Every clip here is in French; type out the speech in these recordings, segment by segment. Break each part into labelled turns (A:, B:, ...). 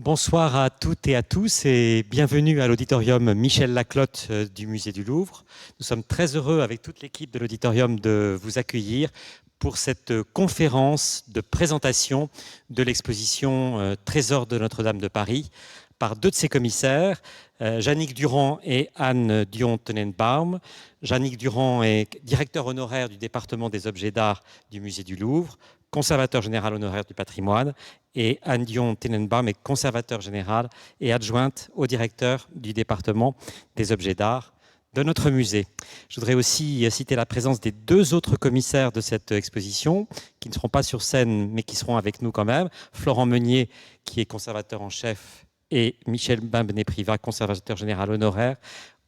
A: Bonsoir à toutes et à tous et bienvenue à l'auditorium Michel Laclotte du Musée du Louvre. Nous sommes très heureux avec toute l'équipe de l'auditorium de vous accueillir pour cette conférence de présentation de l'exposition Trésors de Notre-Dame de Paris par deux de ses commissaires, Jannick Durand et Anne Dion-Tenenbaum. Jannick Durand est directeur honoraire du département des objets d'art du Musée du Louvre, conservateur général honoraire du patrimoine, et Anne Dion-Tenenbaum est conservateur général et adjointe au directeur du département des objets d'art de notre musée. Je voudrais aussi citer la présence des deux autres commissaires de cette exposition, qui ne seront pas sur scène, mais qui seront avec nous quand même. Florent Meunier, qui est conservateur en chef, et Michel Bimbenet-Privat, conservateur général honoraire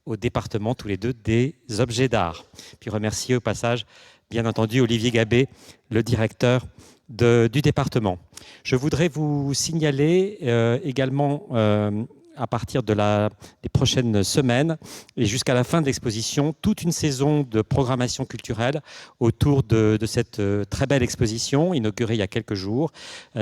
A: au département, tous les deux, des objets d'art. Puis remercier au passage, bien entendu, Olivier Gabé, le directeur du département. Je voudrais vous signaler également à partir des prochaines semaines et jusqu'à la fin de l'exposition, toute une saison de programmation culturelle autour de cette très belle exposition inaugurée il y a quelques jours.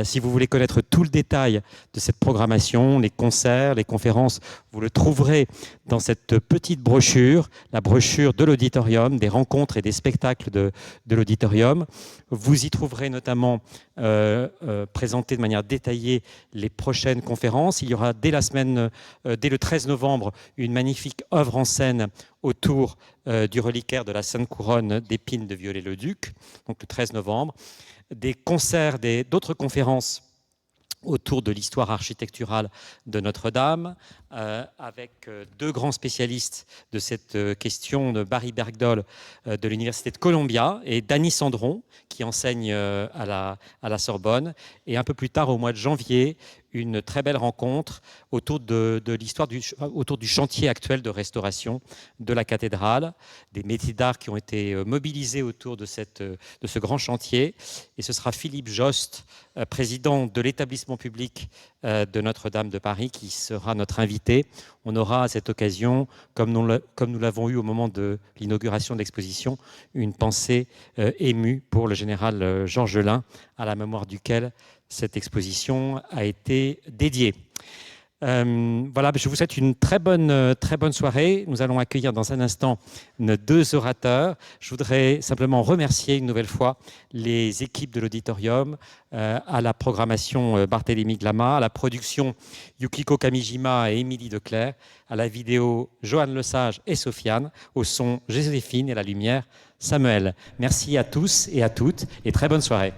A: Si vous voulez connaître tout le détail de cette programmation, les concerts, les conférences, vous le trouverez dans cette petite brochure, la brochure de l'auditorium, des rencontres et des spectacles de l'auditorium. Vous y trouverez notamment présenté de manière détaillée les prochaines conférences. Il y aura dès le 13 novembre, une magnifique œuvre en scène autour du reliquaire de la Sainte Couronne d'Épine de Viollet-le-Duc, donc le 13 novembre. Des concerts, d'autres conférences autour de l'histoire architecturale de Notre-Dame, avec deux grands spécialistes de cette question, de Barry Bergdoll de l'Université de Columbia et Dany Sandron, qui enseigne à la Sorbonne. Et un peu plus tard, au mois de janvier, une très belle rencontre autour de l'histoire autour du chantier actuel de restauration de la cathédrale, des métiers d'art qui ont été mobilisés autour de ce grand chantier. Et ce sera Philippe Jost, président de l'établissement public de Notre-Dame de Paris, qui sera notre invité. On aura à cette occasion, comme nous l'avons eu au moment de l'inauguration de l'exposition, une pensée émue pour le général Georges Gelin, à la mémoire duquel cette exposition a été dédiée. Voilà, je vous souhaite une très bonne soirée. Nous allons accueillir dans un instant nos deux orateurs. Je voudrais simplement remercier une nouvelle fois les équipes de l'auditorium, à la programmation Barthélémy Glama, à la production Yukiko Kamijima et Émilie Declercq, à la vidéo Joanne Lesage et Sofiane, au son Joséphine et à la lumière Samuel. Merci à tous et à toutes et très bonne soirée.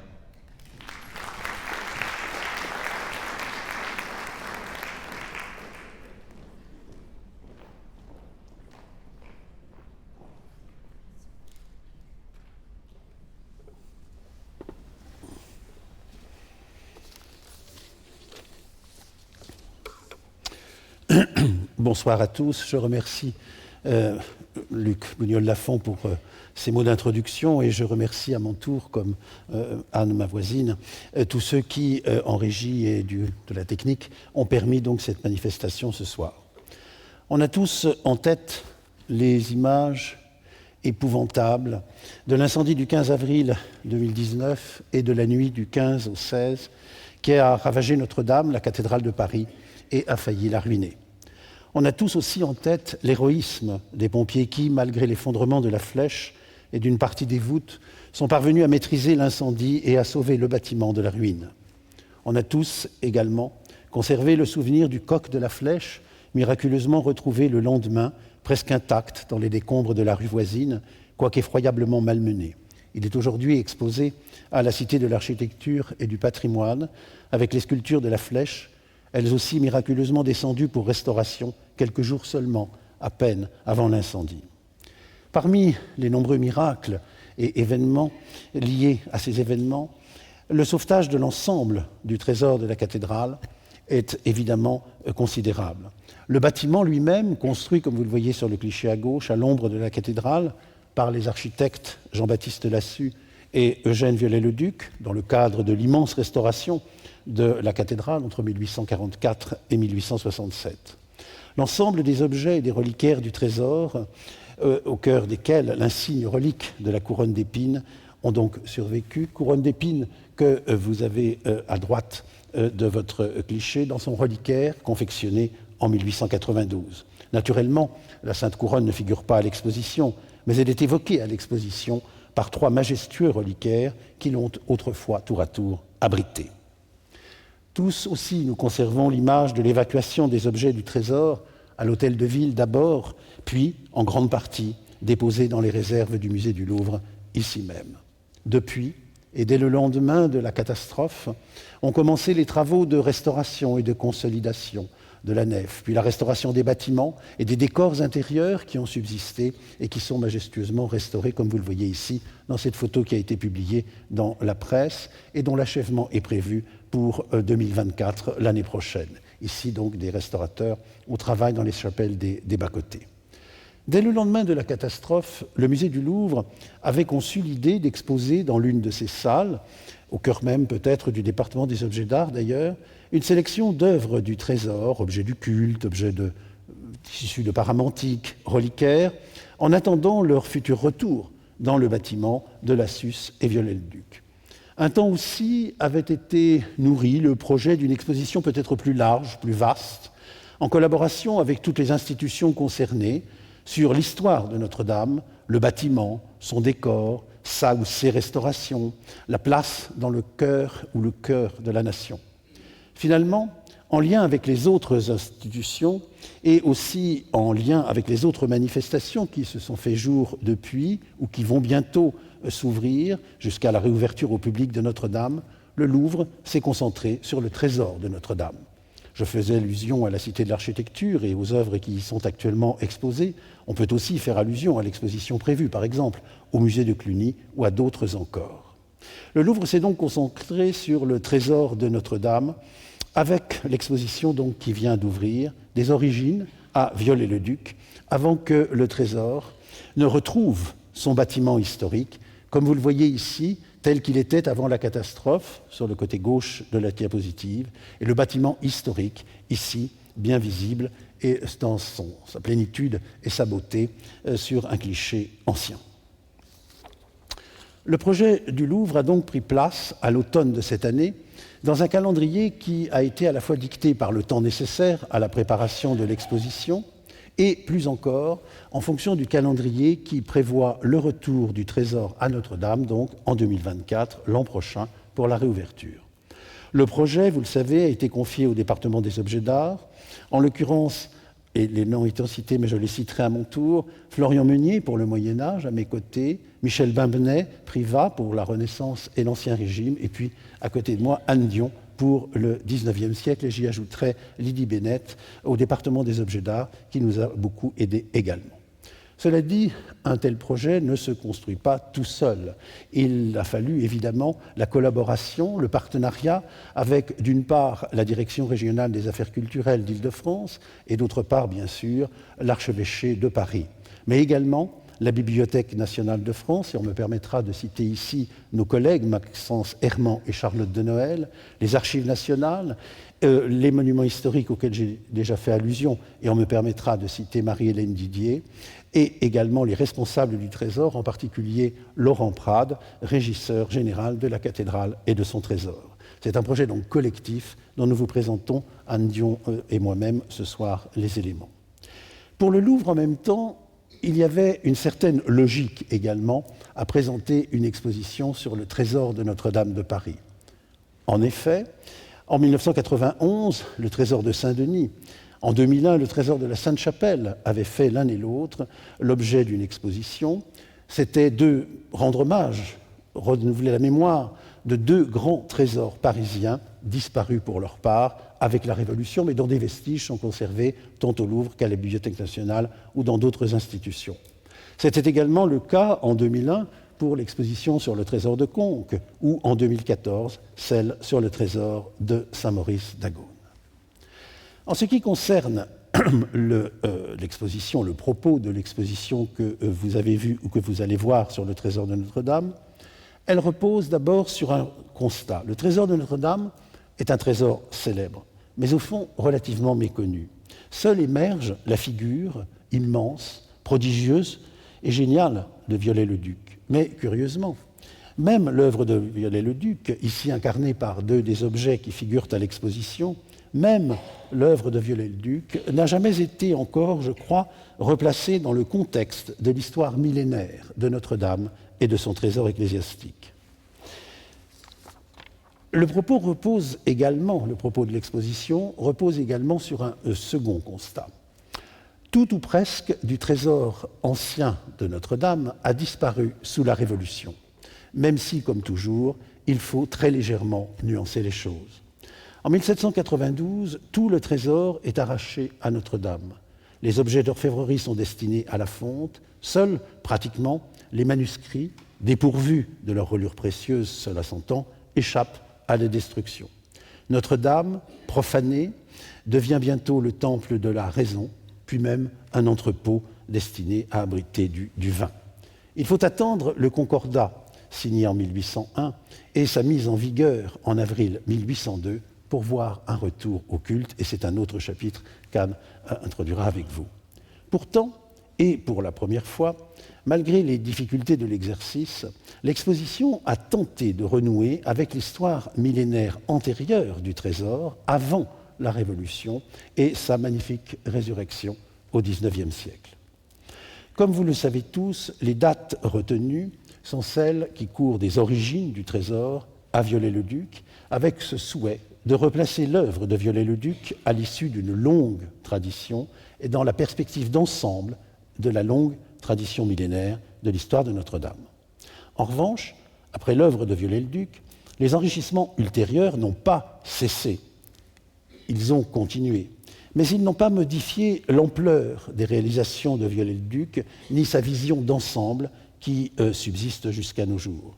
B: Bonsoir à tous. Je remercie Luc Bougnol-Lafont pour ces mots d'introduction et je remercie à mon tour, comme Anne, ma voisine, tous ceux qui, en régie et de la technique, ont permis donc cette manifestation ce soir. On a tous en tête les images épouvantables de l'incendie du 15 avril 2019 et de la nuit du 15 au 16 qui a ravagé Notre-Dame, la cathédrale de Paris, et a failli la ruiner. On a tous aussi en tête l'héroïsme des pompiers qui, malgré l'effondrement de la flèche et d'une partie des voûtes, sont parvenus à maîtriser l'incendie et à sauver le bâtiment de la ruine. On a tous également conservé le souvenir du coq de la flèche, miraculeusement retrouvé le lendemain, presque intact dans les décombres de la rue voisine, quoique effroyablement malmené. Il est aujourd'hui exposé à la Cité de l'Architecture et du Patrimoine, avec les sculptures de la flèche, elles aussi miraculeusement descendues pour restauration, quelques jours seulement, à peine avant l'incendie. Parmi les nombreux miracles et événements liés à ces événements, le sauvetage de l'ensemble du trésor de la cathédrale est évidemment considérable. Le bâtiment lui-même, construit, comme vous le voyez sur le cliché à gauche, à l'ombre de la cathédrale, par les architectes Jean-Baptiste Lassus et Eugène Viollet-le-Duc, dans le cadre de l'immense restauration de la cathédrale entre 1844 et 1867. L'ensemble des objets et des reliquaires du trésor, au cœur desquels l'insigne relique de la couronne d'épines, ont donc survécu. Couronne d'épines que vous avez à droite de votre cliché dans son reliquaire confectionné en 1892. Naturellement, la Sainte Couronne ne figure pas à l'exposition, mais elle est évoquée à l'exposition par 3 majestueux reliquaires qui l'ont autrefois tour à tour abrité. Tous aussi, nous conservons l'image de l'évacuation des objets du trésor à l'hôtel de ville d'abord, puis, en grande partie, déposés dans les réserves du musée du Louvre, ici même. Depuis, et dès le lendemain de la catastrophe, ont commencé les travaux de restauration et de consolidation de la nef, puis la restauration des bâtiments et des décors intérieurs qui ont subsisté et qui sont majestueusement restaurés, comme vous le voyez ici, dans cette photo qui a été publiée dans la presse et dont l'achèvement est prévu pour 2024, l'année prochaine. Ici, donc, des restaurateurs au travail dans les chapelles des bas-côtés. Dès le lendemain de la catastrophe, le musée du Louvre avait conçu l'idée d'exposer dans l'une de ses salles, au cœur même peut-être du département des objets d'art d'ailleurs, une sélection d'œuvres du trésor, objets du culte, objets issus de paramantiques, reliquaires, en attendant leur futur retour dans le bâtiment de la Susse et Viollet-le-Duc. Un temps aussi avait été nourri le projet d'une exposition peut-être plus large, plus vaste, en collaboration avec toutes les institutions concernées, sur l'histoire de Notre-Dame, le bâtiment, son décor, sa ou ses restaurations, la place dans le cœur ou le cœur de la nation. Finalement, en lien avec les autres institutions et aussi en lien avec les autres manifestations qui se sont fait jour depuis ou qui vont bientôt s'ouvrir jusqu'à la réouverture au public de Notre-Dame, le Louvre s'est concentré sur le trésor de Notre-Dame. Je faisais allusion à la Cité de l'Architecture et aux œuvres qui y sont actuellement exposées. On peut aussi faire allusion à l'exposition prévue, par exemple, au musée de Cluny ou à d'autres encore. Le Louvre s'est donc concentré sur le trésor de Notre-Dame, avec l'exposition donc qui vient d'ouvrir, des origines à Viollet-le-Duc, avant que le trésor ne retrouve son bâtiment historique, comme vous le voyez ici, tel qu'il était avant la catastrophe, sur le côté gauche de la diapositive, et le bâtiment historique, ici, bien visible, et dans sa plénitude et sa beauté, sur un cliché ancien. Le projet du Louvre a donc pris place, à l'automne de cette année, dans un calendrier qui a été à la fois dicté par le temps nécessaire à la préparation de l'exposition, et plus encore en fonction du calendrier qui prévoit le retour du trésor à Notre-Dame, donc en 2024, l'an prochain, pour la réouverture. Le projet, vous le savez, a été confié au département des objets d'art, en l'occurrence, et les noms étant cités, mais je les citerai à mon tour, Florian Meunier pour le Moyen-Âge, à mes côtés, Michel Bimbenet, Privat pour la Renaissance et l'Ancien Régime, et puis à côté de moi, Anne Dion pour le XIXe siècle, et j'y ajouterai Lydie Bennett au département des objets d'art, qui nous a beaucoup aidés également. Cela dit, un tel projet ne se construit pas tout seul. Il a fallu évidemment la collaboration, le partenariat avec, d'une part, la Direction régionale des affaires culturelles d'Île-de-France et d'autre part, bien sûr, l'archevêché de Paris, mais également la Bibliothèque nationale de France, et on me permettra de citer ici nos collègues Maxence Herman et Charlotte de Noël, les Archives nationales, les monuments historiques auxquels j'ai déjà fait allusion, et on me permettra de citer Marie-Hélène Didier, et également les responsables du Trésor, en particulier Laurent Prade, régisseur général de la cathédrale et de son trésor. C'est un projet donc collectif dont nous vous présentons, Anne Dion et moi-même, ce soir, les éléments. Pour le Louvre, en même temps, il y avait une certaine logique également à présenter une exposition sur le trésor de Notre-Dame de Paris. En effet, en 1991, le trésor de Saint-Denis, en 2001, le trésor de la Sainte-Chapelle avait fait l'un et l'autre l'objet d'une exposition. C'était de rendre hommage, renouveler la mémoire de 2 grands trésors parisiens disparus pour leur part avec la Révolution, mais dont des vestiges sont conservés tant au Louvre qu'à la Bibliothèque nationale ou dans d'autres institutions. C'était également le cas en 2001 pour l'exposition sur le trésor de Conques ou en 2014 celle sur le trésor de Saint-Maurice d'Agone. En ce qui concerne l'exposition, le propos de l'exposition que vous avez vue ou que vous allez voir sur le trésor de Notre-Dame, elle repose d'abord sur un constat. Le trésor de Notre-Dame est un trésor célèbre, mais au fond relativement méconnu. Seule émerge la figure immense, prodigieuse et géniale de Viollet-le-Duc. Mais curieusement, Même l'œuvre de Viollet-le-Duc, ici incarnée par deux des objets qui figurent à l'exposition, même l'œuvre de Viollet-le-Duc n'a jamais été encore, je crois, replacée dans le contexte de l'histoire millénaire de Notre-Dame et de son trésor ecclésiastique. Le propos de l'exposition repose également sur un second constat. Tout ou presque du trésor ancien de Notre-Dame a disparu sous la Révolution, même si, comme toujours, il faut très légèrement nuancer les choses. En 1792, tout le trésor est arraché à Notre-Dame. Les objets d'orfèvrerie sont destinés à la fonte. Seuls, pratiquement, les manuscrits, dépourvus de leur reliure précieuse, cela s'entend, échappent à la destruction. Notre-Dame, profanée, devient bientôt le temple de la raison, puis même un entrepôt destiné à abriter du vin. Il faut attendre le Concordat, signé en 1801, et sa mise en vigueur en avril 1802, pour voir un retour au culte, et c'est un autre chapitre qu'Anne introduira avec vous. Pourtant, et pour la première fois, malgré les difficultés de l'exercice, l'exposition a tenté de renouer avec l'histoire millénaire antérieure du trésor, avant la Révolution, et sa magnifique résurrection au XIXe siècle. Comme vous le savez tous, les dates retenues sont celles qui courent des origines du trésor à Viollet-le-Duc, avec ce souhait de replacer l'œuvre de Viollet-le-Duc à l'issue d'une longue tradition et dans la perspective d'ensemble de la longue tradition millénaire de l'histoire de Notre-Dame. En revanche, après l'œuvre de Viollet-le-Duc, les enrichissements ultérieurs n'ont pas cessé. Ils ont continué, mais ils n'ont pas modifié l'ampleur des réalisations de Viollet-le-Duc, ni sa vision d'ensemble qui subsiste jusqu'à nos jours.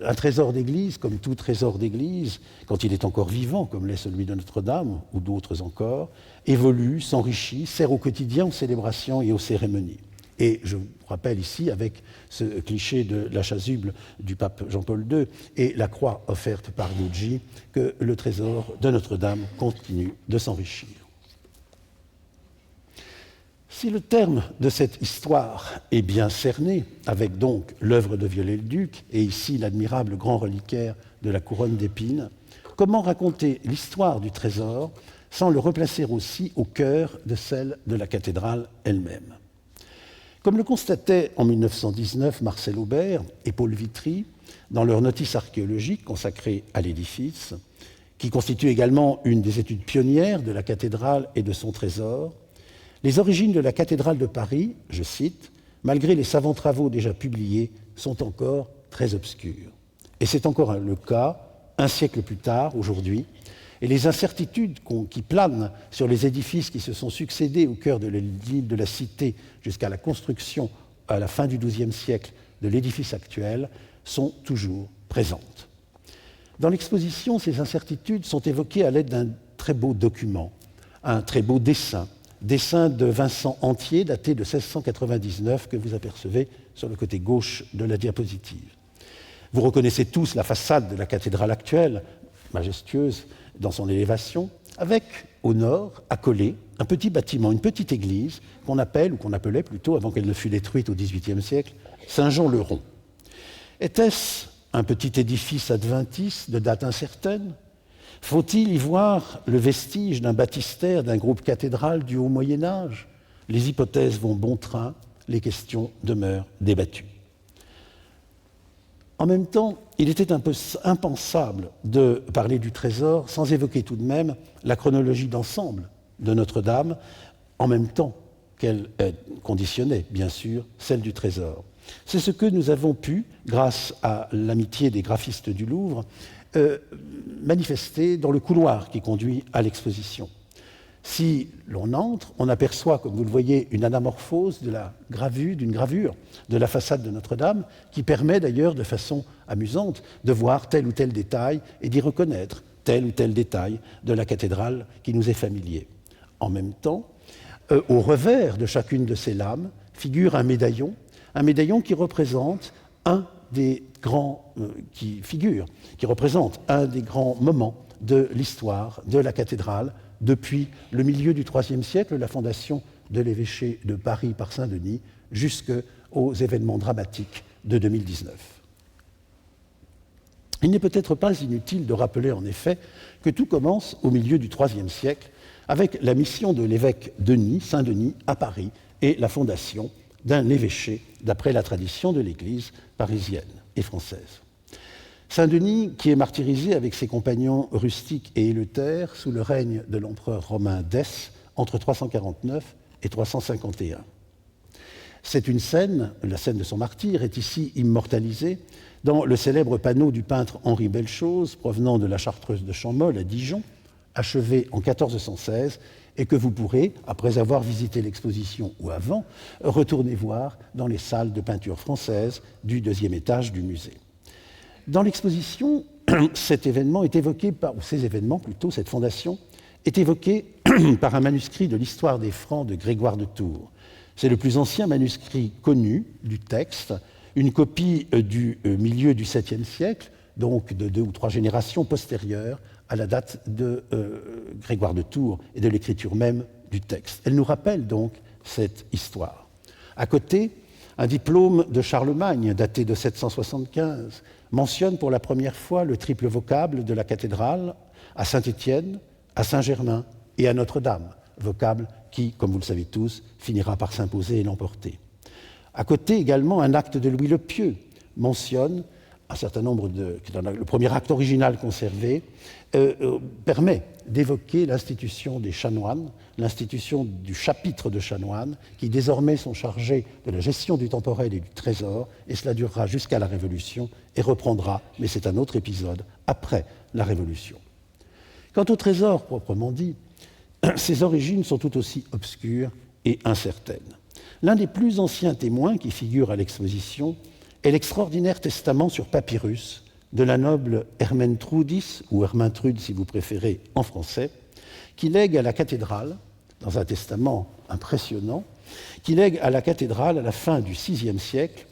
B: Un trésor d'église, comme tout trésor d'église, quand il est encore vivant, comme l'est celui de Notre-Dame ou d'autres encore, évolue, s'enrichit, sert au quotidien, aux célébrations et aux cérémonies. Et je vous rappelle ici, avec ce cliché de la chasuble du pape Jean-Paul II et la croix offerte par Gucci, que le trésor de Notre-Dame continue de s'enrichir. Si le terme de cette histoire est bien cerné, avec donc l'œuvre de Viollet-le-Duc et ici l'admirable grand reliquaire de la couronne d'épines, comment raconter l'histoire du trésor sans le replacer aussi au cœur de celle de la cathédrale elle-même ? Comme le constataient en 1919 Marcel Aubert et Paul Vitry dans leur notice archéologique consacrée à l'édifice, qui constitue également une des études pionnières de la cathédrale et de son trésor, les origines de la cathédrale de Paris, je cite, « malgré les savants travaux déjà publiés, sont encore très obscures ». Et c'est encore le cas, un siècle plus tard, aujourd'hui, et les incertitudes qui planent sur les édifices qui se sont succédés au cœur de l'île de la Cité jusqu'à la construction, à la fin du XIIe siècle, de l'édifice actuel, sont toujours présentes. Dans l'exposition, ces incertitudes sont évoquées à l'aide d'un très beau document, un très beau dessin de Vincent Entier, daté de 1699, que vous apercevez sur le côté gauche de la diapositive. Vous reconnaissez tous la façade de la cathédrale actuelle, majestueuse dans son élévation, avec, au nord, accolé, un petit bâtiment, une petite église, qu'on appelait plutôt, avant qu'elle ne fût détruite au XVIIIe siècle, Saint-Jean-le-Rond. Était-ce un petit édifice adventiste de date incertaine ? Faut-il y voir le vestige d'un baptistère d'un groupe cathédral du haut Moyen-Âge ? Les hypothèses vont bon train, les questions demeurent débattues. En même temps, il était un peu impensable de parler du trésor sans évoquer tout de même la chronologie d'ensemble de Notre-Dame, en même temps qu'elle conditionnait, bien sûr, celle du trésor. C'est ce que nous avons pu, grâce à l'amitié des graphistes du Louvre, manifester dans le couloir qui conduit à l'exposition. Si l'on entre, on aperçoit, comme vous le voyez, une anamorphose d'une gravure de la façade de Notre-Dame, qui permet d'ailleurs de façon amusante de voir tel ou tel détail et d'y reconnaître tel ou tel détail de la cathédrale qui nous est familier. En même temps, au revers de chacune de ces lames figure un médaillon qui représente qui représente un des grands moments de l'histoire de la cathédrale depuis le milieu du IIIe siècle, la fondation de l'évêché de Paris par Saint-Denis, jusqu'aux événements dramatiques de 2019. Il n'est peut-être pas inutile de rappeler en effet que tout commence au milieu du IIIe siècle avec la mission de l'évêque Denis, Saint-Denis, à Paris et la fondation d'un évêché d'après la tradition de l'Église parisienne et française. Saint-Denis, qui est martyrisé avec ses compagnons rustiques et éleutères sous le règne de l'empereur romain Dèce entre 349 et 351. C'est une scène, la scène de son martyre, est ici immortalisée dans le célèbre panneau du peintre Henri Belchose, provenant de la Chartreuse de Champmolles à Dijon, achevé en 1416, et que vous pourrez, après avoir visité l'exposition ou avant, retourner voir dans les salles de peinture française du deuxième étage du musée. Dans l'exposition, cet événement est évoqué par, ou ces événements plutôt, cette fondation, est évoquée par un manuscrit de l'histoire des Francs de Grégoire de Tours. C'est le plus ancien manuscrit connu du texte, une copie du milieu du 7e siècle, donc de 2 ou 3 générations postérieures à la date de Grégoire de Tours et de l'écriture même du texte. Elle nous rappelle donc cette histoire. À côté, un diplôme de Charlemagne daté de 775 mentionne pour la première fois le triple vocable de la cathédrale à Saint-Étienne, à Saint-Germain et à Notre-Dame, vocable qui, comme vous le savez tous, finira par s'imposer et l'emporter. À côté également, un acte de Louis le Pieux mentionne un certain nombre de... Le premier acte original conservé permet d'évoquer l'institution des chanoines, l'institution du chapitre de chanoines, qui désormais sont chargés de la gestion du temporel et du trésor, et cela durera jusqu'à la Révolution et reprendra, mais c'est un autre épisode, après la Révolution. Quant au trésor proprement dit, ses origines sont tout aussi obscures et incertaines. L'un des plus anciens témoins qui figure à l'exposition est l'extraordinaire testament sur papyrus de la noble Ermentrudis, ou Ermentrude si vous préférez en français, qui lègue à la cathédrale, dans un testament impressionnant, qui lègue à la cathédrale à la fin du VIe siècle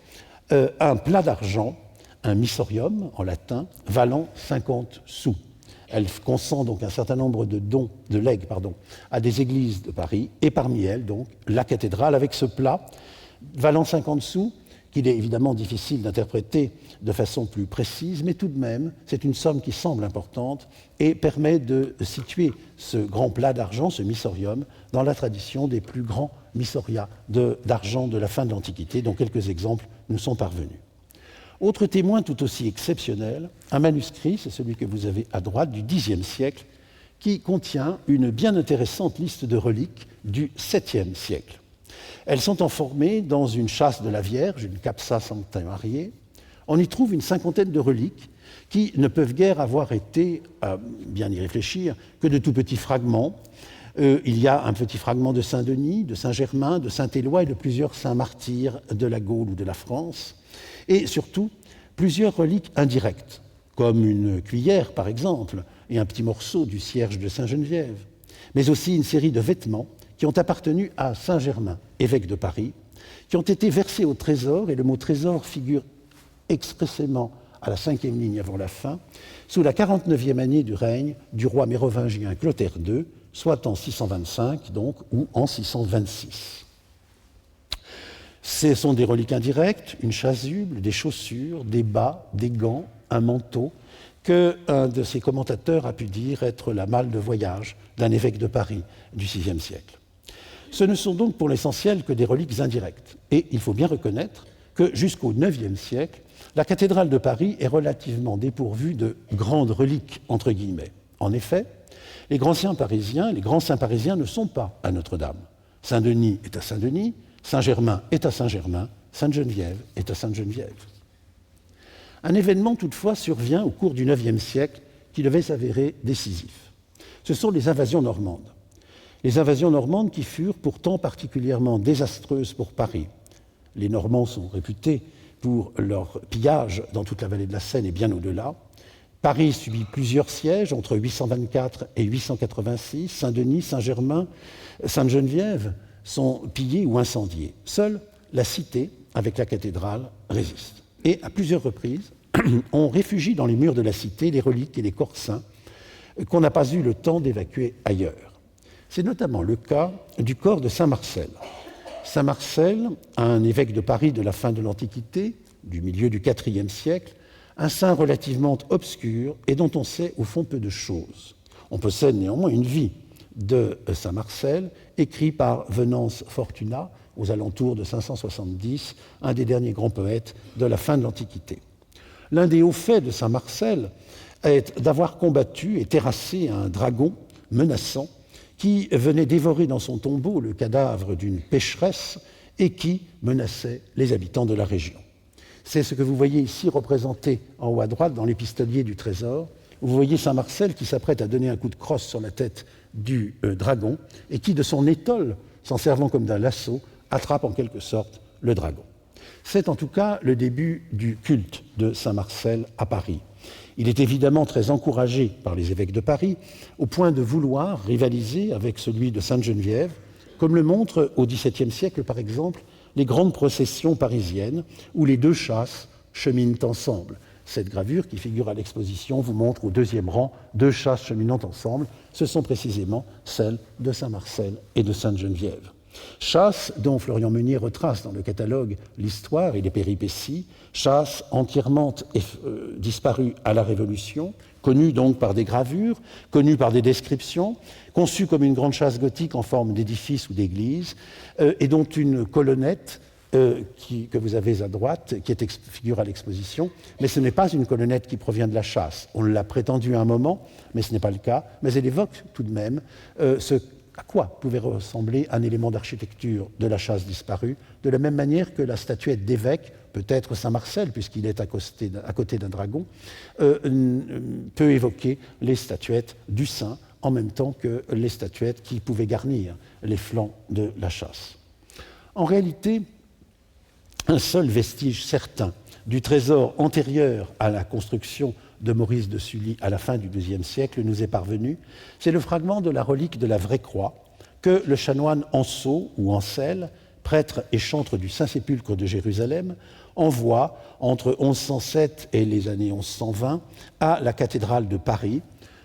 B: un plat d'argent, un missorium en latin, valant 50 sous. Elle consent donc un certain nombre de dons, de legs, à des églises de Paris, et parmi elles, donc, la cathédrale, avec ce plat valant 50 sous, qu'il est évidemment difficile d'interpréter de façon plus précise, mais tout de même, c'est une somme qui semble importante et permet de situer ce grand plat d'argent, ce missorium, dans la tradition des plus grands missoria d'argent de la fin de l'Antiquité, dont quelques exemples nous sont parvenus. Autre témoin tout aussi exceptionnel, un manuscrit, c'est celui que vous avez à droite, du Xe siècle, qui contient une bien intéressante liste de reliques du 7e siècle. Elles sont enfermées dans une châsse de la Vierge, une capsa Sancta Mariae. On y trouve une cinquantaine de reliques qui ne peuvent guère avoir été, à bien y réfléchir, que de tout petits fragments. Il y a un petit fragment de Saint-Denis, de Saint-Germain, de Saint-Éloi et de plusieurs saints martyrs de la Gaule ou de la France. Et surtout, plusieurs reliques indirectes, comme une cuillère par exemple, et un petit morceau du cierge de Sainte-Geneviève, mais aussi une série de vêtements qui ont appartenu à Saint-Germain, évêque de Paris, qui ont été versés au trésor, et le mot trésor figure expressément à la 5e ligne avant la fin, sous la 49e année du règne du roi mérovingien Clotaire II, soit en 625 donc, ou en 626. Ce sont des reliques indirectes, une chasuble, des chaussures, des bas, des gants, un manteau, qu'un de ses commentateurs a pu dire être la malle de voyage d'un évêque de Paris du VIe siècle. Ce ne sont donc pour l'essentiel que des reliques indirectes. Et il faut bien reconnaître que jusqu'au IXe siècle, la cathédrale de Paris est relativement dépourvue de grandes reliques, entre guillemets. En effet, les grands saints parisiens ne sont pas à Notre-Dame. Saint-Denis est à Saint-Denis, Saint-Germain est à Saint-Germain, Sainte-Geneviève est à Sainte-Geneviève. Un événement toutefois survient au cours du IXe siècle qui devait s'avérer décisif. Ce sont les invasions normandes. Les invasions normandes qui furent pourtant particulièrement désastreuses pour Paris. Les Normands sont réputés pour leur pillage dans toute la vallée de la Seine et bien au-delà. Paris subit plusieurs sièges entre 824 et 886. Saint-Denis, Saint-Germain, Sainte-Geneviève sont pillés ou incendiés. Seule la cité, avec la cathédrale, résiste. Et à plusieurs reprises, on réfugie dans les murs de la cité les reliques et les corps saints qu'on n'a pas eu le temps d'évacuer ailleurs. C'est notamment le cas du corps de Saint Marcel. Saint Marcel, un évêque de Paris de la fin de l'Antiquité, du milieu du IVe siècle, un saint relativement obscur et dont on sait au fond peu de choses. On possède néanmoins une vie de saint Marcel, écrit par Venance Fortuna aux alentours de 570, un des derniers grands poètes de la fin de l'Antiquité. L'un des hauts faits de saint Marcel est d'avoir combattu et terrassé un dragon menaçant qui venait dévorer dans son tombeau le cadavre d'une pécheresse et qui menaçait les habitants de la région. C'est ce que vous voyez ici représenté en haut à droite dans l'épistolier du trésor. Vous voyez saint Marcel qui s'apprête à donner un coup de crosse sur la tête du dragon et qui, de son étole, s'en servant comme d'un lasso, attrape en quelque sorte le dragon. C'est en tout cas le début du culte de saint Marcel à Paris. Il est évidemment très encouragé par les évêques de Paris, au point de vouloir rivaliser avec celui de Sainte-Geneviève, comme le montrent au XVIIe siècle, par exemple, les grandes processions parisiennes où les deux chasses cheminent ensemble. Cette gravure qui figure à l'exposition vous montre au deuxième rang deux chasses cheminant ensemble. Ce sont précisément celles de Saint-Marcel et de Sainte-Geneviève. Chasses dont Florian Meunier retrace dans le catalogue l'histoire et les péripéties, chasses entièrement disparues à la Révolution, connues donc par des gravures, connues par des descriptions, conçues comme une grande chasse gothique en forme d'édifice ou d'église, et dont une colonnette que vous avez à droite, qui figure à l'exposition, mais ce n'est pas une colonnette qui provient de la chasse. On l'a prétendu à un moment, mais ce n'est pas le cas, mais elle évoque tout de même à quoi pouvait ressembler un élément d'architecture de la chasse disparue, de la même manière que la statuette d'évêque, peut-être Saint-Marcel, puisqu'il est à côté d'un dragon, peut évoquer les statuettes du saint, en même temps que les statuettes qui pouvaient garnir les flancs de la chasse. En réalité, un seul vestige certain du trésor antérieur à la construction de Maurice de Sully à la fin du IIe siècle nous est parvenu, c'est le fragment de la relique de la vraie croix que le chanoine Anceau ou Ancel, prêtre et chantre du Saint-Sépulcre de Jérusalem, envoie entre 1107 et les années 1120 à la cathédrale de Paris,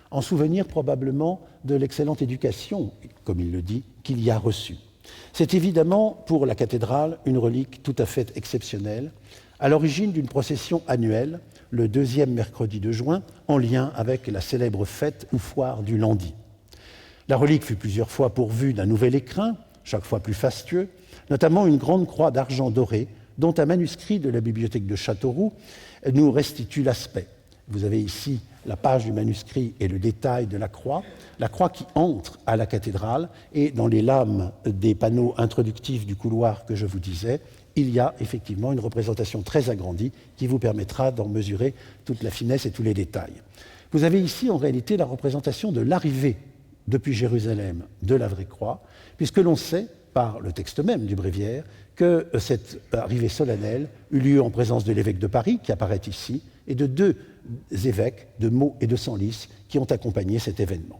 B: en souvenir probablement de l'excellente éducation, comme il le dit, qu'il y a reçue. C'est évidemment pour la cathédrale une relique tout à fait exceptionnelle, à l'origine d'une procession annuelle, le deuxième mercredi de juin, en lien avec la célèbre fête ou foire du Landy. La relique fut plusieurs fois pourvue d'un nouvel écrin, chaque fois plus fastueux, notamment une grande croix d'argent doré, dont un manuscrit de la bibliothèque de Châteauroux nous restitue l'aspect. Vous avez ici la page du manuscrit et le détail de la croix qui entre à la cathédrale, et dans les lames des panneaux introductifs du couloir que je vous disais, il y a effectivement une représentation très agrandie qui vous permettra d'en mesurer toute la finesse et tous les détails. Vous avez ici en réalité la représentation de l'arrivée depuis Jérusalem de la vraie croix, puisque l'on sait, par le texte même du bréviaire, que cette arrivée solennelle eut lieu en présence de l'évêque de Paris, qui apparaît ici, et de deux évêques, de Meaux et de Senlis, qui ont accompagné cet événement.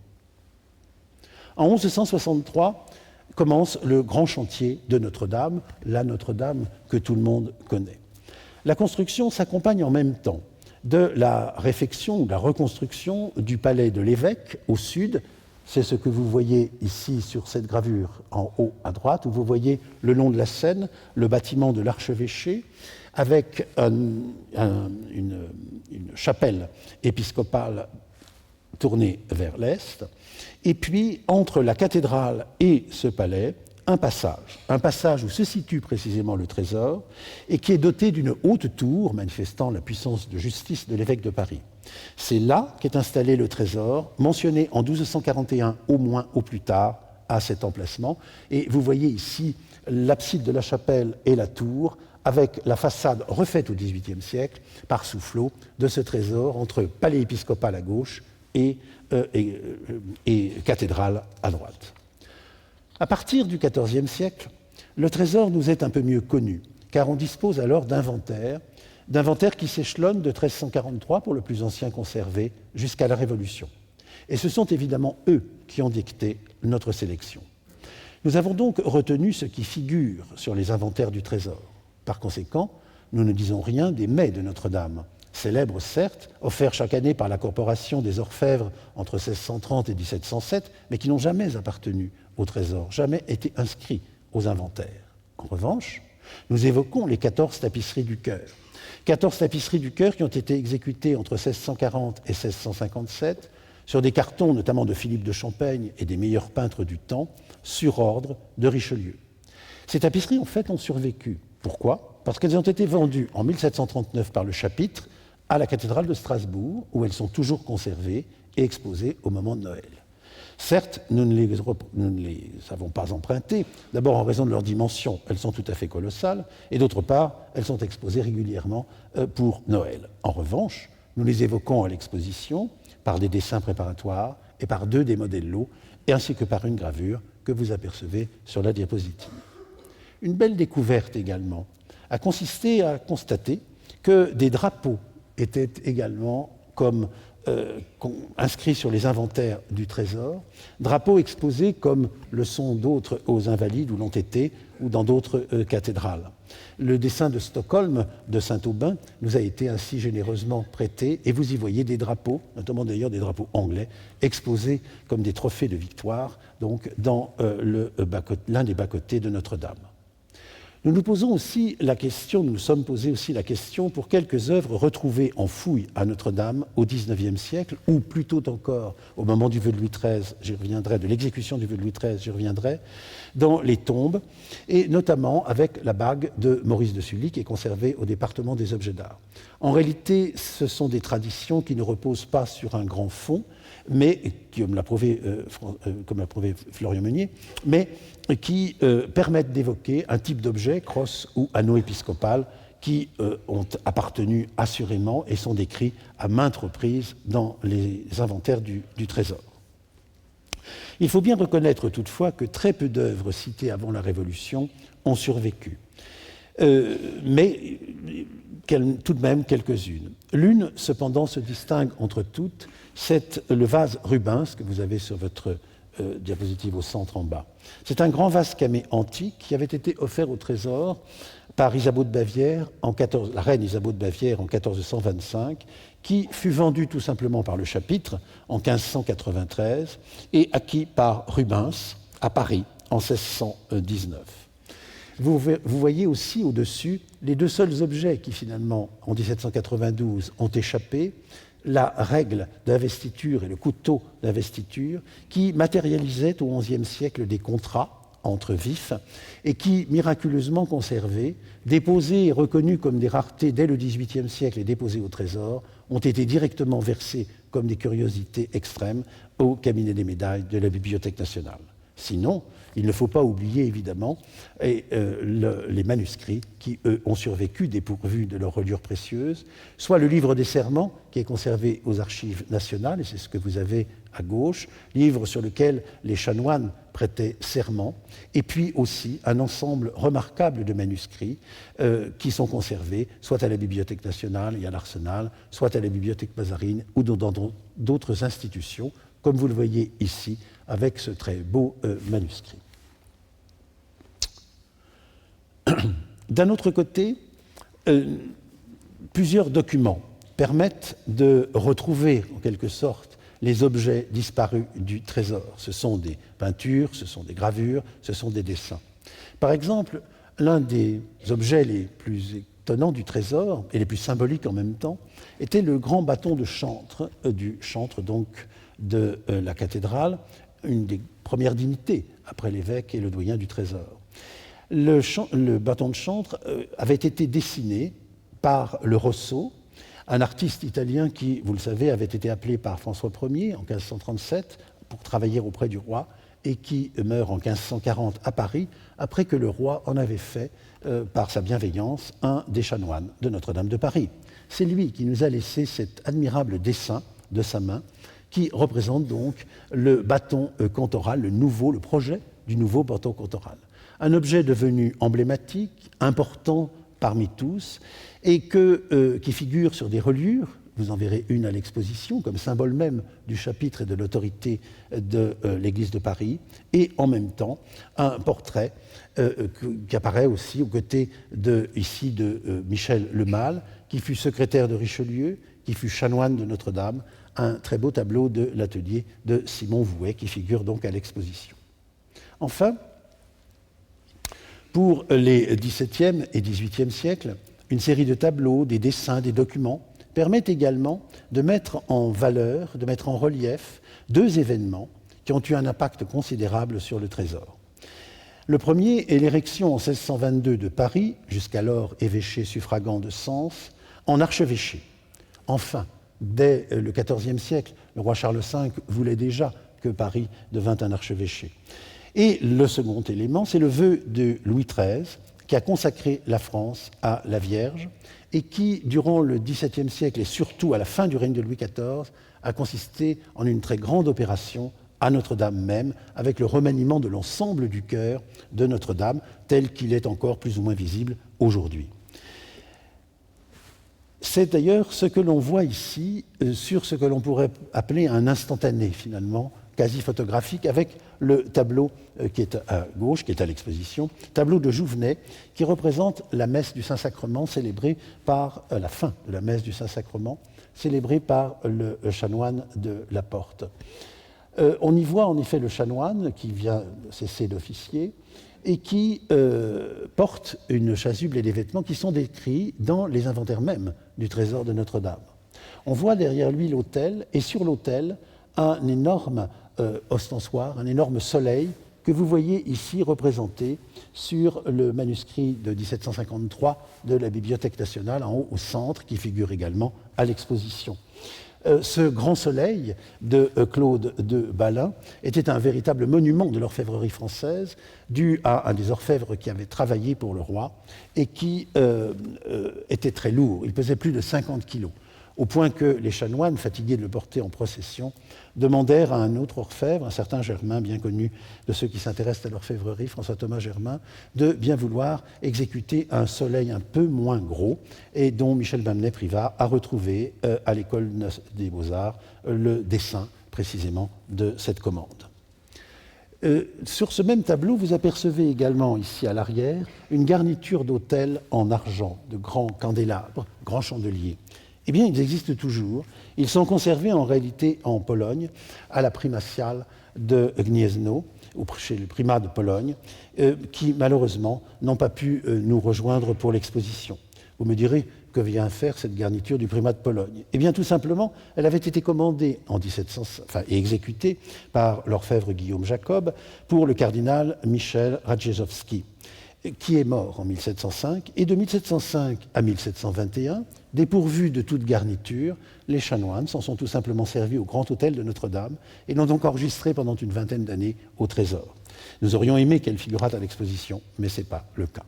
B: En 1163, commence le grand chantier de Notre-Dame, la Notre-Dame que tout le monde connaît. La construction s'accompagne en même temps de la réfection ou de la reconstruction du palais de l'évêque au sud. C'est ce que vous voyez ici sur cette gravure en haut à droite, où vous voyez le long de la Seine le bâtiment de l'archevêché avec une chapelle épiscopale tournée vers l'est. Et puis, entre la cathédrale et ce palais, un passage où se situe précisément le trésor et qui est doté d'une haute tour manifestant la puissance de justice de l'évêque de Paris. C'est là qu'est installé le trésor, mentionné en 1241 au moins au plus tard à cet emplacement. Et vous voyez ici l'abside de la chapelle et la tour avec la façade refaite au XVIIIe siècle par Soufflot de ce trésor entre palais épiscopal à gauche et cathédrale à droite. À partir du XIVe siècle, le trésor nous est un peu mieux connu, car on dispose alors d'inventaires qui s'échelonnent de 1343 pour le plus ancien conservé jusqu'à la Révolution. Et ce sont évidemment eux qui ont dicté notre sélection. Nous avons donc retenu ce qui figure sur les inventaires du trésor. Par conséquent, nous ne disons rien des mets de Notre-Dame, célèbres certes, offerts chaque année par la Corporation des Orfèvres entre 1630 et 1707, mais qui n'ont jamais appartenu au trésor, jamais été inscrits aux inventaires. En revanche, nous évoquons les 14 tapisseries du chœur, 14 tapisseries du chœur qui ont été exécutées entre 1640 et 1657 sur des cartons notamment de Philippe de Champaigne et des meilleurs peintres du temps, sur ordre de Richelieu. Ces tapisseries, en fait, ont survécu. Pourquoi ? Parce qu'elles ont été vendues en 1739 par le chapitre à la cathédrale de Strasbourg, où elles sont toujours conservées et exposées au moment de Noël. Certes, nous ne les avons pas empruntées, d'abord en raison de leur dimension, elles sont tout à fait colossales, et d'autre part, elles sont exposées régulièrement pour Noël. En revanche, nous les évoquons à l'exposition par des dessins préparatoires et par 2 des modellos, et ainsi que par une gravure que vous apercevez sur la diapositive. Une belle découverte également a consisté à constater que des drapeaux étaient également inscrits sur les inventaires du Trésor, drapeaux exposés comme le sont d'autres aux Invalides ou l'ont été, ou dans d'autres cathédrales. Le dessin de Stockholm de Saint-Aubin nous a été ainsi généreusement prêté, et vous y voyez des drapeaux, notamment d'ailleurs des drapeaux anglais, exposés comme des trophées de victoire, donc dans l'un des bas-côtés de Notre-Dame. Nous nous sommes posé aussi la question pour quelques œuvres retrouvées en fouille à Notre-Dame au XIXe siècle, ou plutôt encore au moment du vœu de Louis XIII, j'y reviendrai, de l'exécution du vœu de Louis XIII, j'y reviendrai, dans les tombes, et notamment avec la bague de Maurice de Sully qui est conservée au département des objets d'art. En réalité, ce sont des traditions qui ne reposent pas sur un grand fond, mais comme l'a prouvé Florian Meunier, mais qui permettent d'évoquer un type d'objet, crosse ou anneau épiscopal, qui ont appartenu assurément et sont décrits à maintes reprises dans les inventaires du Trésor. Il faut bien reconnaître toutefois que très peu d'œuvres citées avant la Révolution ont survécu, mais tout de même quelques-unes. L'une, cependant, se distingue entre toutes, c'est le vase Rubens, que vous avez sur votre diapositive au centre en bas. C'est un grand vase camé antique qui avait été offert au Trésor par Isabeau de Bavière, la reine Isabeau de Bavière en 1425, qui fut vendu tout simplement par le chapitre en 1593 et acquis par Rubens à Paris en 1619. Vous voyez aussi au-dessus les 2 seuls objets qui finalement, en 1792, ont échappé, la règle d'investiture et le couteau d'investiture qui matérialisaient au XIe siècle des contrats entre vifs et qui, miraculeusement conservés, déposés et reconnus comme des raretés dès le XVIIIe siècle et déposés au Trésor, ont été directement versés comme des curiosités extrêmes au cabinet des médailles de la Bibliothèque nationale. Sinon, il ne faut pas oublier évidemment les manuscrits qui, eux, ont survécu dépourvus de leurs reliures précieuses, soit le livre des serments qui est conservé aux archives nationales, et c'est ce que vous avez à gauche, livre sur lequel les chanoines prêtaient serment, et puis aussi un ensemble remarquable de manuscrits qui sont conservés soit à la Bibliothèque nationale et à l'Arsenal, soit à la Bibliothèque Mazarine ou dans d'autres institutions, comme vous le voyez ici, avec ce très beau manuscrit. D'un autre côté, plusieurs documents permettent de retrouver, en quelque sorte, les objets disparus du Trésor. Ce sont des peintures, ce sont des gravures, ce sont des dessins. Par exemple, l'un des objets les plus étonnants du Trésor, et les plus symboliques en même temps, était le grand bâton de chantre, du chantre donc de la cathédrale, une des premières dignités après l'évêque et le doyen du Trésor. Le bâton de chantre avait été dessiné par le Rosso, un artiste italien qui, vous le savez, avait été appelé par François Ier en 1537 pour travailler auprès du roi et qui meurt en 1540 à Paris après que le roi en avait fait, par sa bienveillance, un des chanoines de Notre-Dame de Paris. C'est lui qui nous a laissé cet admirable dessin de sa main qui représente donc le bâton cantoral, le projet du nouveau bâton cantoral. Un objet devenu emblématique, important parmi tous, et qui figure sur des reliures, vous en verrez une à l'exposition, comme symbole même du chapitre et de l'autorité de l'Église de Paris, et en même temps un portrait qui apparaît aussi aux côtés de Michel Lemal, qui fut secrétaire de Richelieu, qui fut chanoine de Notre-Dame, un très beau tableau de l'atelier de Simon Vouet, qui figure donc à l'exposition. Enfin, pour les XVIIe et XVIIIe siècles, une série de tableaux, des dessins, des documents, permettent également de mettre en valeur, de mettre en relief deux événements qui ont eu un impact considérable sur le trésor. Le premier est l'érection en 1622 de Paris, jusqu'alors évêché suffragant de Sens, en archevêché. Enfin, dès le XIVe siècle, le roi Charles V voulait déjà que Paris devint un archevêché. Et le second élément, c'est le vœu de Louis XIII, qui a consacré la France à la Vierge et qui, durant le XVIIe siècle et surtout à la fin du règne de Louis XIV, a consisté en une très grande opération à Notre-Dame même, avec le remaniement de l'ensemble du chœur de Notre-Dame, tel qu'il est encore plus ou moins visible aujourd'hui. C'est d'ailleurs ce que l'on voit ici sur ce que l'on pourrait appeler un instantané, finalement, quasi photographique, avec le tableau qui est à gauche, qui est à l'exposition, tableau de Jouvenet, qui représente la messe du Saint-Sacrement célébrée par la fin de la messe du Saint-Sacrement, célébrée par le chanoine de la Porte. On y voit en effet le chanoine qui vient cesser d'officier et qui porte une chasuble et des vêtements qui sont décrits dans les inventaires mêmes du trésor de Notre-Dame. On voit derrière lui l'autel et sur l'autel un énorme ostensoir, un énorme soleil que vous voyez ici représenté sur le manuscrit de 1753 de la Bibliothèque nationale, en haut au centre, qui figure également à l'exposition. Ce grand soleil de Claude de Balin était un véritable monument de l'orfèvrerie française, dû à un des orfèvres qui avait travaillé pour le roi et qui était très lourd. Il pesait plus de 50 kilos, au point que les chanoines, fatigués de le porter en procession, demandèrent à un autre orfèvre, un certain Germain, bien connu de ceux qui s'intéressent à l'orfèvrerie, François-Thomas Germain, de bien vouloir exécuter un soleil un peu moins gros, et dont Michel Bamnet-Privat a retrouvé à l'École des Beaux-Arts le dessin précisément de cette commande. Sur ce même tableau, vous apercevez également ici à l'arrière une garniture d'autel en argent, de grands candélabres, grands chandeliers. Eh bien, ils existent toujours. Ils sont conservés en réalité en Pologne, à la primatiale de Gniezno, chez le primat de Pologne, qui malheureusement n'ont pas pu nous rejoindre pour l'exposition. Vous me direz, que vient faire cette garniture du primat de Pologne? Eh bien, tout simplement, elle avait été commandée en 1700, et exécutée par l'orfèvre Guillaume Jacob pour le cardinal Michel Radziejowski, qui est mort en 1705, et de 1705 à 1721, dépourvus de toute garniture, les chanoines s'en sont tout simplement servis au grand hôtel de Notre-Dame et l'ont donc enregistré pendant une vingtaine d'années au Trésor. Nous aurions aimé qu'elle figurât à l'exposition, mais ce n'est pas le cas.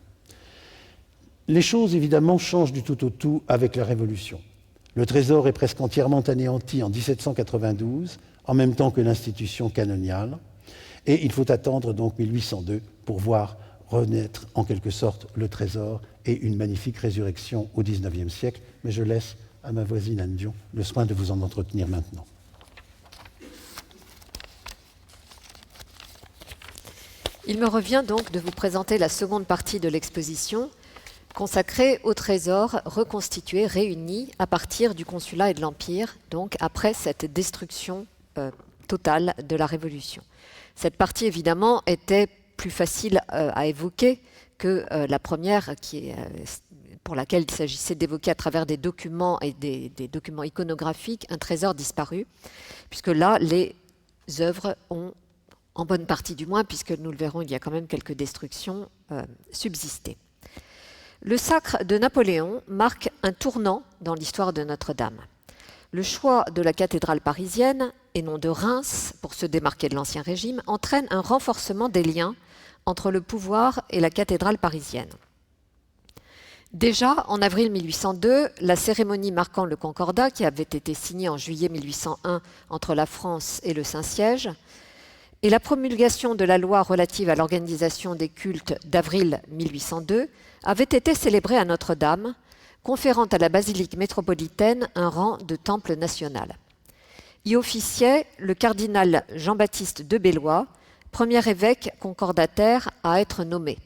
B: Les choses, évidemment, changent du tout au tout avec la Révolution. Le Trésor est presque entièrement anéanti en 1792, en même temps que l'institution canoniale, et il faut attendre donc 1802 pour voir renaître en quelque sorte le Trésor et une magnifique résurrection au XIXe siècle. Mais je laisse à ma voisine Anne Dion le soin de vous en entretenir maintenant.
C: Il me revient donc de vous présenter la seconde partie de l'exposition consacrée au Trésor reconstitué, réuni à partir du Consulat et de l'Empire, donc après cette destruction totale de la Révolution. Cette partie, évidemment, était plus facile à évoquer que la première, pour laquelle il s'agissait d'évoquer à travers des documents et des documents iconographiques un trésor disparu, puisque là, les œuvres ont, en bonne partie du moins, puisque nous le verrons, il y a quand même quelques destructions, subsisté. Le sacre de Napoléon marque un tournant dans l'histoire de Notre-Dame. Le choix de la cathédrale parisienne, et non de Reims, pour se démarquer de l'Ancien Régime, entraîne un renforcement des liens entre le pouvoir et la cathédrale parisienne. Déjà, en avril 1802, la cérémonie marquant le Concordat, qui avait été signée en juillet 1801 entre la France et le Saint-Siège, et la promulgation de la loi relative à l'organisation des cultes d'avril 1802 avaient été célébrées à Notre-Dame, conférant à la basilique métropolitaine un rang de temple national. Y officiait le cardinal Jean-Baptiste de Bellois, premier évêque concordataire à être nommé.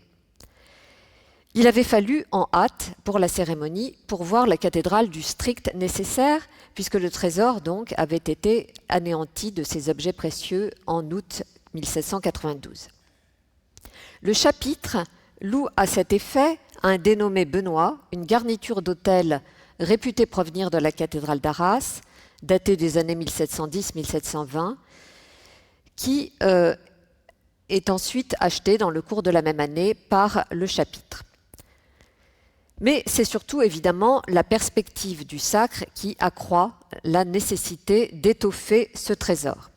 C: Il avait fallu en hâte pour la cérémonie pourvoir la cathédrale du strict nécessaire, puisque le trésor donc avait été anéanti de ses objets précieux en août 1792. Le chapitre loue à cet effet un dénommé Benoît une garniture d'autel réputée provenir de la cathédrale d'Arras, datée des années 1710-1720, qui est ensuite achetée dans le cours de la même année par le chapitre. Mais c'est surtout évidemment la perspective du sacre qui accroît la nécessité d'étoffer ce trésor.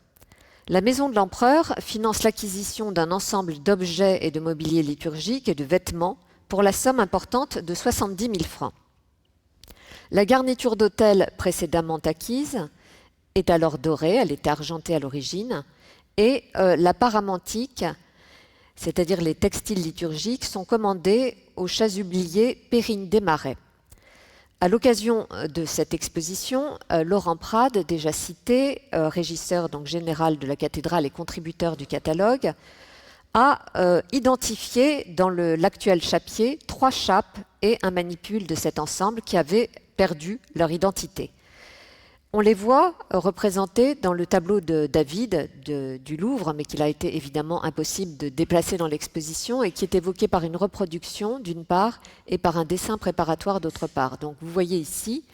C: La maison de l'empereur finance l'acquisition d'un ensemble d'objets et de mobilier liturgique et de vêtements pour la somme importante de 70 000 francs. La garniture d'autel précédemment acquise est alors dorée, elle était argentée à l'origine, et la paramantique, c'est-à-dire les textiles liturgiques, sont commandés au chasublier Périne Desmarais. À l'occasion de cette exposition, Laurent Prade, déjà cité, régisseur donc général de la cathédrale et contributeur du catalogue, a identifié dans l'actuel chappier 3 chapes et un manipule de cet ensemble qui avaient perdu leur identité. On les voit représentés dans le tableau de David du Louvre, mais qu'il a été évidemment impossible de déplacer dans l'exposition et qui est évoqué par une reproduction d'une part et par un dessin préparatoire d'autre part. Donc vous voyez ici,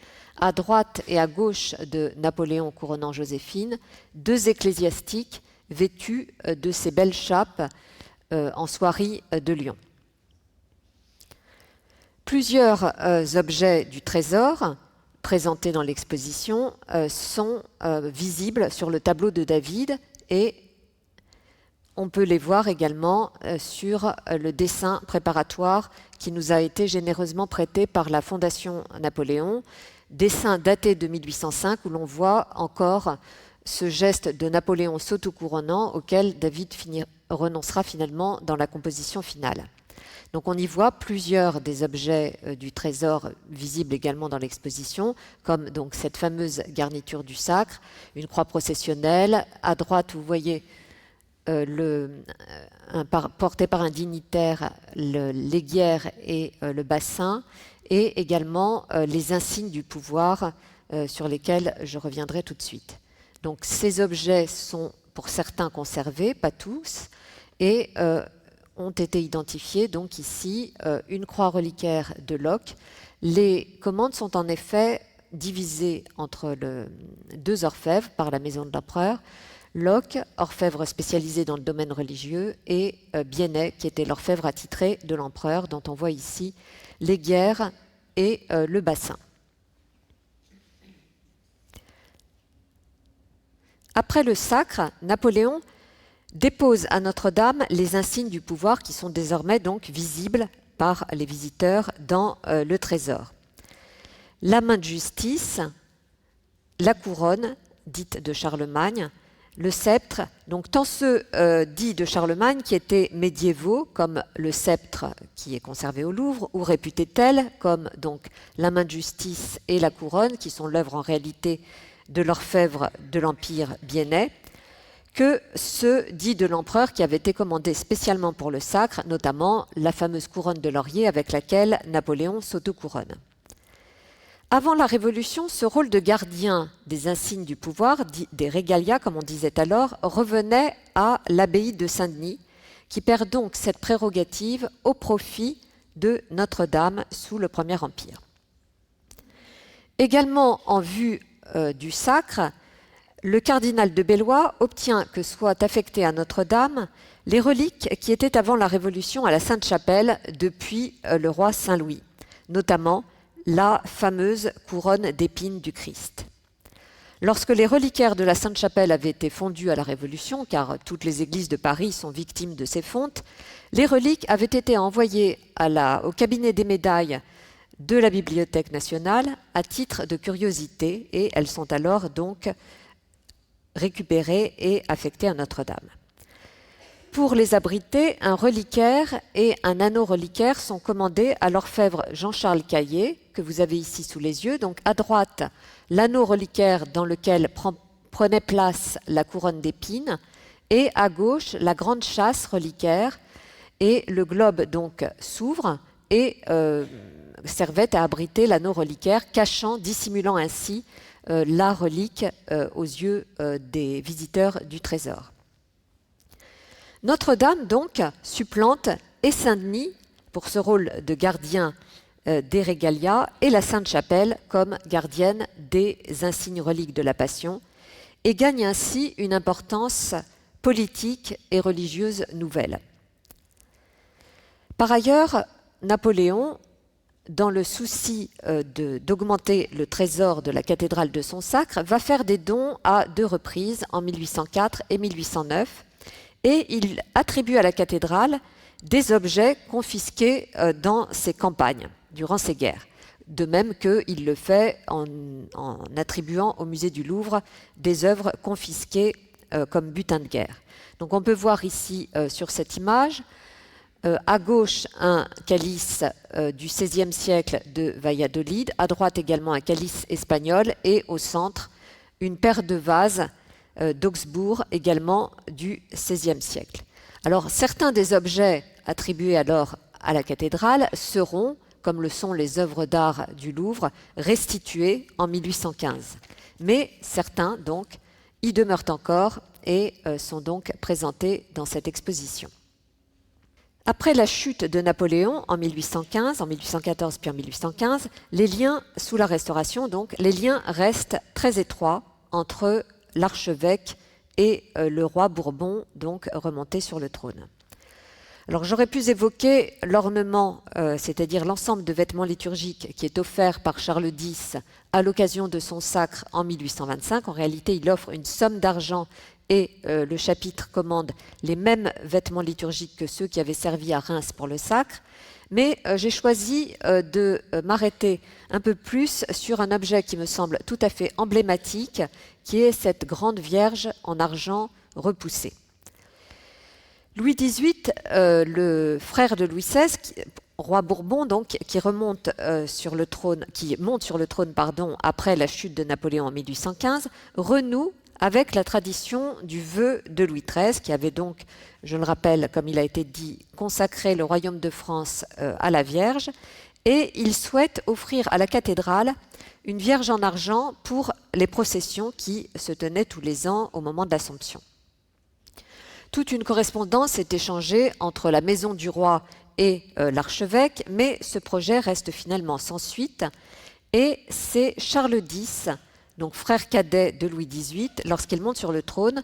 C: à droite et à gauche de Napoléon couronnant Joséphine, 2 ecclésiastiques vêtus de ces belles chapes en soierie de Lyon. Plusieurs objets du trésor présentés dans l'exposition sont visibles sur le tableau de David et on peut les voir également sur le dessin préparatoire qui nous a été généreusement prêté par la Fondation Napoléon, dessin daté de 1805 où l'on voit encore ce geste de Napoléon s'autocouronnant auquel David renoncera finalement dans la composition finale. Donc on y voit plusieurs des objets du trésor visibles également dans l'exposition, comme donc cette fameuse garniture du sacre, une croix processionnelle. À droite, vous voyez porté par un dignitaire l'aiguière et le bassin, et également les insignes du pouvoir sur lesquels je reviendrai tout de suite. Donc ces objets sont pour certains conservés, pas tous, et ont été identifiés, donc ici, une croix reliquaire de Locke. Les commandes sont en effet divisées entre 2 orfèvres par la maison de l'empereur, Locke, orfèvre spécialisé dans le domaine religieux, et Biennet, qui était l'orfèvre attitré de l'empereur, dont on voit ici l'aiguère et le bassin. Après le sacre, Napoléon dépose à Notre-Dame les insignes du pouvoir qui sont désormais donc visibles par les visiteurs dans le trésor. La main de justice, la couronne, dite de Charlemagne, le sceptre, donc tant ceux dits de Charlemagne qui étaient médiévaux, comme le sceptre qui est conservé au Louvre, ou réputés tels, comme donc la main de justice et la couronne, qui sont l'œuvre en réalité de l'orfèvre de l'Empire Biennet, que ceux dits de l'empereur qui avaient été commandés spécialement pour le sacre, notamment la fameuse couronne de laurier avec laquelle Napoléon s'auto-couronne. Avant la Révolution, ce rôle de gardien des insignes du pouvoir, des regalia comme on disait alors, revenait à l'abbaye de Saint-Denis, qui perd donc cette prérogative au profit de Notre-Dame sous le Premier Empire. Également en vue du sacre, le cardinal de Bellois obtient que soient affectées à Notre-Dame les reliques qui étaient avant la Révolution à la Sainte-Chapelle depuis le roi Saint-Louis, notamment la fameuse couronne d'épines du Christ. Lorsque les reliquaires de la Sainte-Chapelle avaient été fondus à la Révolution, car toutes les églises de Paris sont victimes de ces fontes, les reliques avaient été envoyées au cabinet des médailles de la Bibliothèque nationale à titre de curiosité et elles sont alors donc récupérées et affectées à Notre-Dame. Pour les abriter, un reliquaire et un anneau reliquaire sont commandés à l'orfèvre Jean-Charles Caillé, que vous avez ici sous les yeux. Donc à droite, l'anneau reliquaire dans lequel prenait place la couronne d'épines, et à gauche, la grande châsse reliquaire. Et le globe donc s'ouvre et servait à abriter l'anneau reliquaire, dissimulant ainsi la relique aux yeux des visiteurs du trésor. Notre-Dame, donc, supplante et Saint-Denis pour ce rôle de gardien des Regalia et la Sainte-Chapelle comme gardienne des insignes reliques de la Passion, et gagne ainsi une importance politique et religieuse nouvelle. Par ailleurs, Napoléon, dans le souci d'augmenter le trésor de la cathédrale de son sacre, va faire des dons à 2 reprises, en 1804 et 1809, et il attribue à la cathédrale des objets confisqués dans ses campagnes, durant ses guerres. De même qu'il le fait en attribuant au musée du Louvre des œuvres confisquées comme butin de guerre. Donc on peut voir ici sur cette image, à gauche un calice du XVIe siècle de Valladolid, à droite également un calice espagnol et au centre une paire de vases d'Augsbourg, également du XVIe siècle. Alors certains des objets attribués alors à la cathédrale seront, comme le sont les œuvres d'art du Louvre, restitués en 1815. Mais certains, donc, y demeurent encore et sont donc présentés dans cette exposition. Après la chute de Napoléon en 1815, en 1814 puis en 1815, les liens, sous la Restauration donc, les liens restent très étroits entre l'archevêque et le roi Bourbon, donc remonté sur le trône. Alors j'aurais pu évoquer l'ornement, c'est-à-dire l'ensemble de vêtements liturgiques qui est offert par Charles X à l'occasion de son sacre en 1825. En réalité, il offre une somme d'argent et le chapitre commande les mêmes vêtements liturgiques que ceux qui avaient servi à Reims pour le sacre. Mais j'ai choisi de m'arrêter un peu plus sur un objet qui me semble tout à fait emblématique, qui est cette grande Vierge en argent repoussée. Louis XVIII, le frère de Louis XVI, roi Bourbon donc, qui monte sur le trône après la chute de Napoléon en 1815, renoue avec la tradition du vœu de Louis XIII, qui avait donc, je le rappelle, comme il a été dit, consacré le royaume de France à la Vierge, et il souhaite offrir à la cathédrale une Vierge en argent pour les processions qui se tenaient tous les ans au moment de l'Assomption. Toute une correspondance est échangée entre la maison du roi et l'archevêque, mais ce projet reste finalement sans suite, et c'est Charles X, donc frère cadet de Louis XVIII, lorsqu'il monte sur le trône,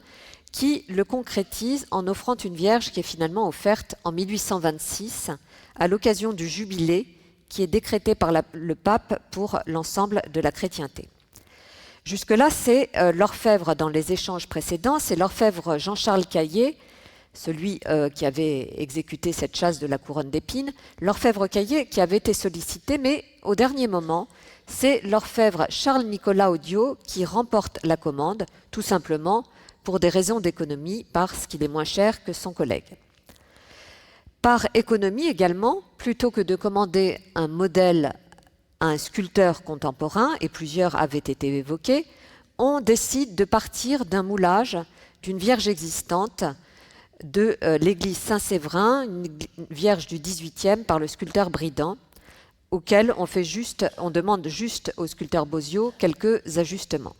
C: qui le concrétise en offrant une Vierge qui est finalement offerte en 1826 à l'occasion du jubilé qui est décrété par le pape pour l'ensemble de la chrétienté. Jusque-là, c'est l'orfèvre dans les échanges précédents, c'est l'orfèvre Jean-Charles Caillé, celui qui avait exécuté cette chasse de la couronne d'épines, l'orfèvre Caillé qui avait été sollicité, mais au dernier moment, c'est l'orfèvre Charles-Nicolas Odiot qui remporte la commande, tout simplement pour des raisons d'économie, parce qu'il est moins cher que son collègue. Par économie également, plutôt que de commander un modèle à un sculpteur contemporain, et plusieurs avaient été évoqués, on décide de partir d'un moulage d'une Vierge existante de l'église Saint-Séverin, une Vierge du XVIIIe par le sculpteur Bridan, auquel on demande juste au sculpteur Bozio quelques ajustements.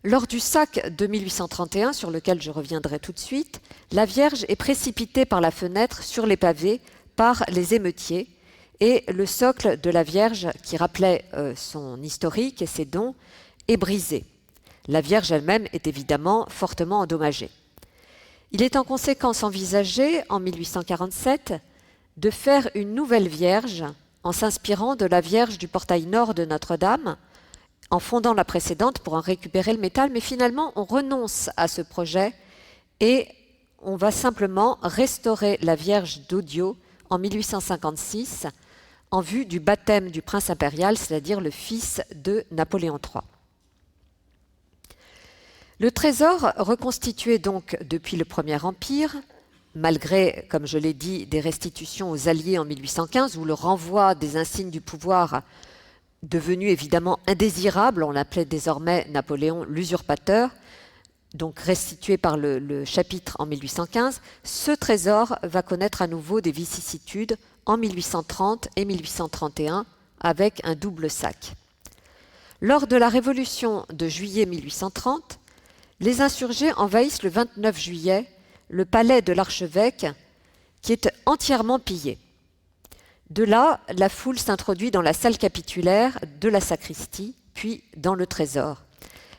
C: Lors du sac de 1831, sur lequel je reviendrai tout de suite, la Vierge est précipitée par la fenêtre sur les pavés par les émeutiers, et le socle de la Vierge, qui rappelait son historique et ses dons, est brisé. La Vierge elle-même est évidemment fortement endommagée. Il est en conséquence envisagé, en 1847, de faire une nouvelle Vierge en s'inspirant de la Vierge du portail nord de Notre-Dame, en fondant la précédente pour en récupérer le métal, mais finalement on renonce à ce projet et on va simplement restaurer la Vierge d'Odiot en 1856 en vue du baptême du prince impérial, c'est-à-dire le fils de Napoléon III. Le trésor, reconstitué donc depuis le Premier Empire, malgré, comme je l'ai dit, des restitutions aux Alliés en 1815, où le renvoi des insignes du pouvoir, devenu évidemment indésirable, on l'appelait désormais Napoléon l'usurpateur, donc restitué par le chapitre en 1815, ce trésor va connaître à nouveau des vicissitudes en 1830 et 1831 avec un double sac. Lors de la Révolution de juillet 1830, les insurgés envahissent le 29 juillet le palais de l'archevêque qui est entièrement pillé. De là, la foule s'introduit dans la salle capitulaire de la sacristie, puis dans le trésor.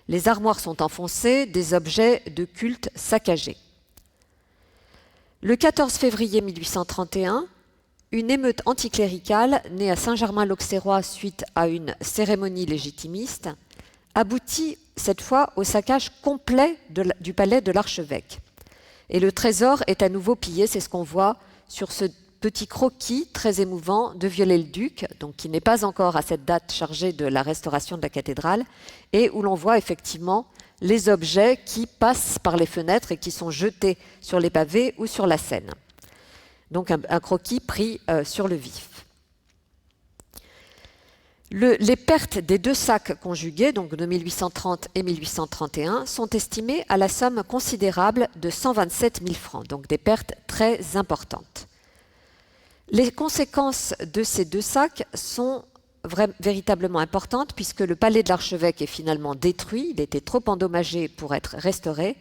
C: Les armoires sont enfoncées, des objets de culte saccagés. Le 14 février 1831, une émeute anticléricale, née à Saint-Germain-l'Auxerrois suite à une cérémonie légitimiste, aboutit cette fois au saccage complet du palais de l'archevêque. Et le trésor est à nouveau pillé, c'est ce qu'on voit sur ce petit croquis très émouvant de Viollet-le-Duc, donc qui n'est pas encore à cette date chargé de la restauration de la cathédrale, et où l'on voit effectivement les objets qui passent par les fenêtres et qui sont jetés sur les pavés ou sur la Seine. Donc un croquis pris sur le vif. Les pertes des deux sacs conjugués, donc de 1830 et 1831, sont estimées à la somme considérable de 127 000 francs, donc des pertes très importantes. Les conséquences de ces deux sacs sont véritablement importantes puisque le palais de l'archevêque est finalement détruit, il était trop endommagé pour être restauré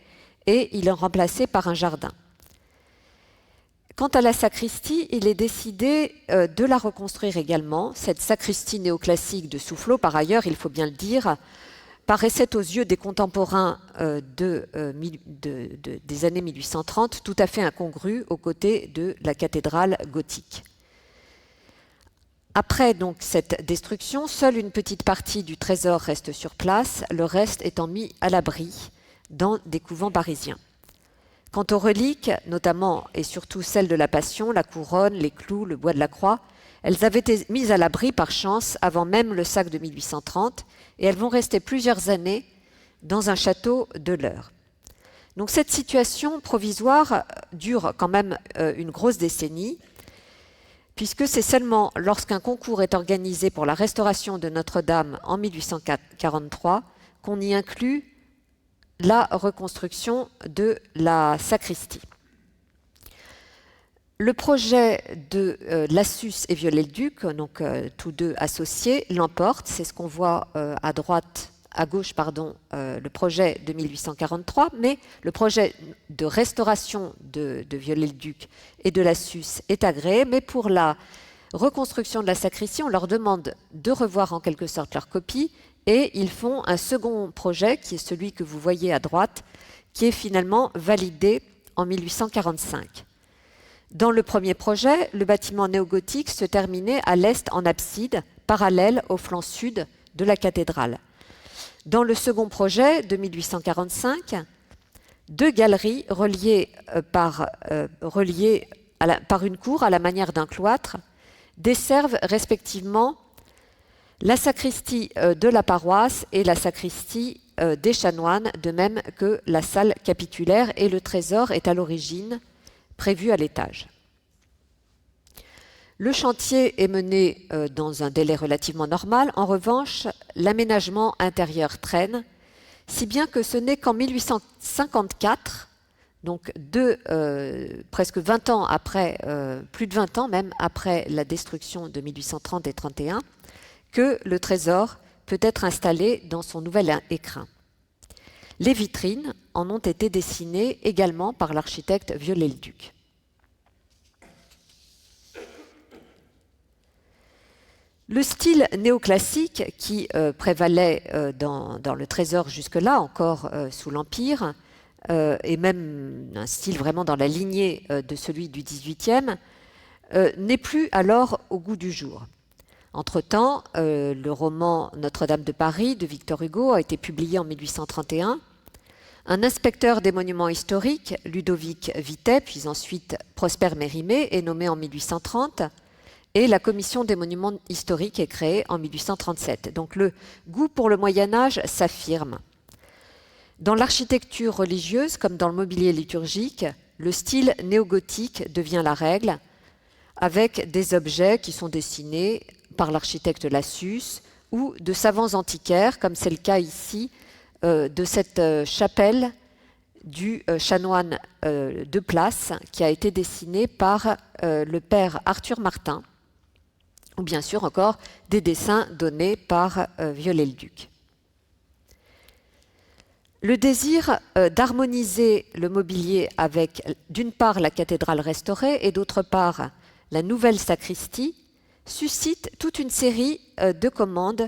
C: et il est remplacé par un jardin. Quant à la sacristie, il est décidé de la reconstruire également. Cette sacristie néoclassique de Soufflot, par ailleurs, il faut bien le dire, paraissait aux yeux des contemporains des années 1830 tout à fait incongrue aux côtés de la cathédrale gothique. Après donc cette destruction, seule une petite partie du trésor reste sur place, le reste étant mis à l'abri dans des couvents parisiens. Quant aux reliques, notamment et surtout celles de la Passion, la couronne, les clous, le bois de la croix, elles avaient été mises à l'abri par chance avant même le sac de 1830 et elles vont rester plusieurs années dans un château de l'Eure. Donc cette situation provisoire dure quand même une grosse décennie, puisque c'est seulement lorsqu'un concours est organisé pour la restauration de Notre-Dame en 1843 qu'on y inclut la reconstruction de la sacristie. Le projet de Lassus et Viollet-le-Duc, donc tous deux associés, l'emporte. C'est ce qu'on voit à gauche, le projet de 1843, mais le projet de restauration de Viollet-le-Duc et de Lassus est agréé, mais pour la reconstruction de la sacristie, on leur demande de revoir en quelque sorte leur copie et ils font un second projet, qui est celui que vous voyez à droite, qui est finalement validé en 1845. Dans le premier projet, le bâtiment néogothique se terminait à l'est en abside, parallèle au flanc sud de la cathédrale. Dans le second projet de 1845, deux galeries reliées par une cour à la manière d'un cloître desservent respectivement la sacristie de la paroisse et la sacristie des chanoines, de même que la salle capitulaire, et le trésor est à l'origine prévu à l'étage. Le chantier est mené dans un délai relativement normal. En revanche, l'aménagement intérieur traîne, si bien que ce n'est qu'en 1854, donc presque 20 ans après, plus de 20 ans même après la destruction de 1830 et 31, que le trésor peut être installé dans son nouvel écrin. Les vitrines en ont été dessinées également par l'architecte Viollet-le-Duc. Le style néoclassique qui prévalait dans le trésor jusque-là, encore sous l'Empire, et même un style vraiment dans la lignée de celui du XVIIIe, n'est plus alors au goût du jour. Entre-temps, le roman Notre-Dame de Paris de Victor Hugo a été publié en 1831. Un inspecteur des monuments historiques, Ludovic Vitet, puis ensuite Prosper Mérimée, est nommé en 1830 et la commission des monuments historiques est créée en 1837. Donc le goût pour le Moyen-Âge s'affirme. Dans l'architecture religieuse comme dans le mobilier liturgique, le style néogothique devient la règle, avec des objets qui sont dessinés par l'architecte Lassus ou de savants antiquaires, comme c'est le cas ici de cette chapelle du chanoine de Place, qui a été dessinée par le père Arthur Martin, ou bien sûr encore des dessins donnés par Viollet-le-Duc. Le désir d'harmoniser le mobilier avec, d'une part, la cathédrale restaurée et d'autre part, la nouvelle sacristie, suscite toute une série de commandes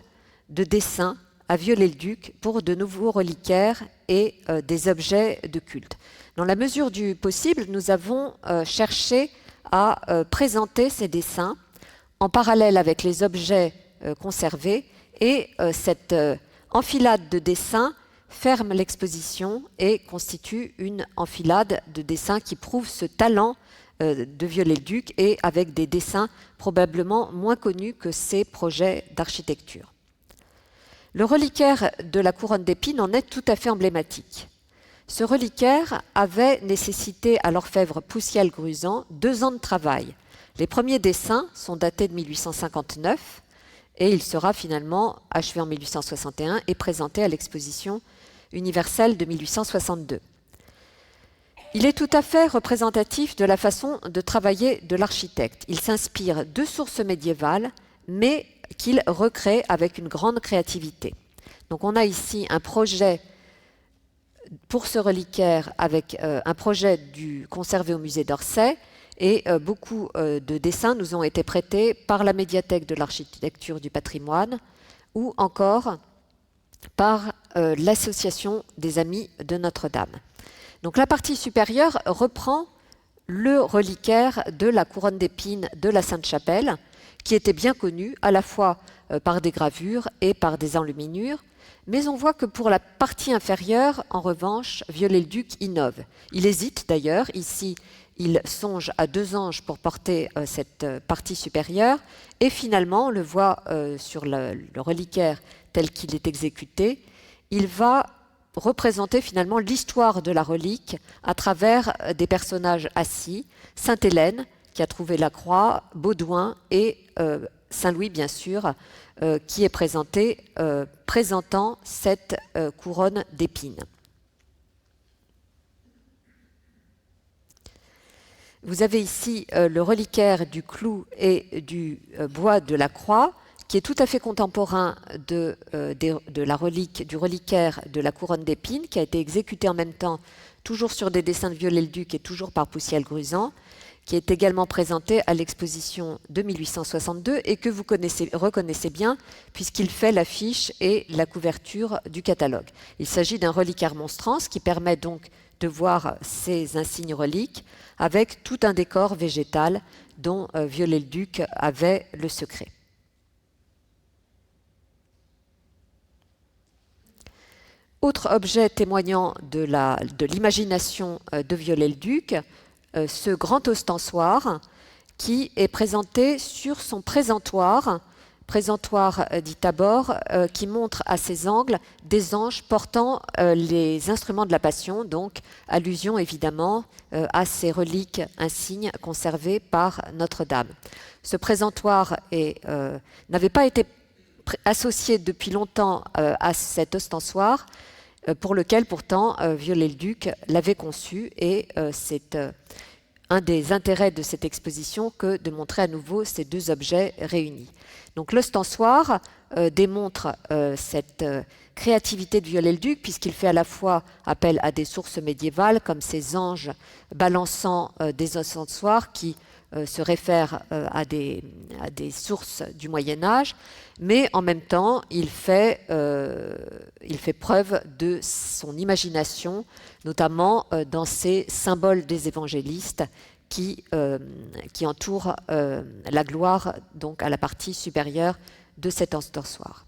C: de dessins à Viollet-le-Duc pour de nouveaux reliquaires et des objets de culte. Dans la mesure du possible, nous avons cherché à présenter ces dessins en parallèle avec les objets conservés, et cette enfilade de dessins ferme l'exposition et constitue une enfilade de dessins qui prouve ce talent de Viollet-le-Duc, et avec des dessins probablement moins connus que ses projets d'architecture. Le reliquaire de la couronne d'épines en est tout à fait emblématique. Ce reliquaire avait nécessité à l'orfèvre Poussiel-Gruzan 2 ans de travail. Les premiers dessins sont datés de 1859 et il sera finalement achevé en 1861 et présenté à l'exposition universelle de 1862. Il est tout à fait représentatif de la façon de travailler de l'architecte. Il s'inspire de sources médiévales, mais qu'il recrée avec une grande créativité. Donc on a ici un projet pour ce reliquaire avec un projet conservé au musée d'Orsay, et beaucoup de dessins nous ont été prêtés par la médiathèque de l'architecture du patrimoine ou encore par l'association des Amis de Notre-Dame. Donc la partie supérieure reprend le reliquaire de la couronne d'épines de la Sainte-Chapelle, qui était bien connu à la fois par des gravures et par des enluminures, mais on voit que pour la partie inférieure, en revanche, Viollet-le-Duc innove. Il hésite d'ailleurs, ici il songe à 2 anges pour porter cette partie supérieure, et finalement on le voit sur le reliquaire tel qu'il est exécuté, il va représenter finalement l'histoire de la relique à travers des personnages assis, Sainte-Hélène qui a trouvé la croix, Baudouin et Saint-Louis bien sûr, qui est présenté présentant cette couronne d'épines. Vous avez ici le reliquaire du clou et du bois de la croix, qui est tout à fait contemporain de la relique, du reliquaire de la couronne d'épines, qui a été exécuté en même temps, toujours sur des dessins de Viollet-le-Duc et toujours par Poussiel-Gruzan, qui est également présenté à l'exposition de 1862 et que vous reconnaissez bien puisqu'il fait l'affiche et la couverture du catalogue. Il s'agit d'un reliquaire monstrance qui permet donc de voir ces insignes reliques avec tout un décor végétal dont Viollet-le-Duc avait le secret. Autre objet témoignant de l'imagination de Viollet-le-Duc, ce grand ostensoir qui est présenté sur son présentoir dit Tabor, qui montre à ses angles des anges portant les instruments de la Passion, donc allusion évidemment à ces reliques insignes conservées par Notre-Dame. Ce présentoir n'avait pas été associé depuis longtemps à cet ostensoir, pour lequel pourtant Viollet-le-Duc l'avait conçu, et c'est un des intérêts de cette exposition que de montrer à nouveau ces 2 objets réunis. Donc l'ostensoir démontre cette créativité de Viollet-le-Duc puisqu'il fait à la fois appel à des sources médiévales comme ces anges balançant des ostensoirs qui se réfèrent à des sources du Moyen-Âge, mais en même temps il fait preuve de son imagination, notamment dans ces symboles des évangélistes qui entourent la gloire, donc à la partie supérieure de cet ostensoir.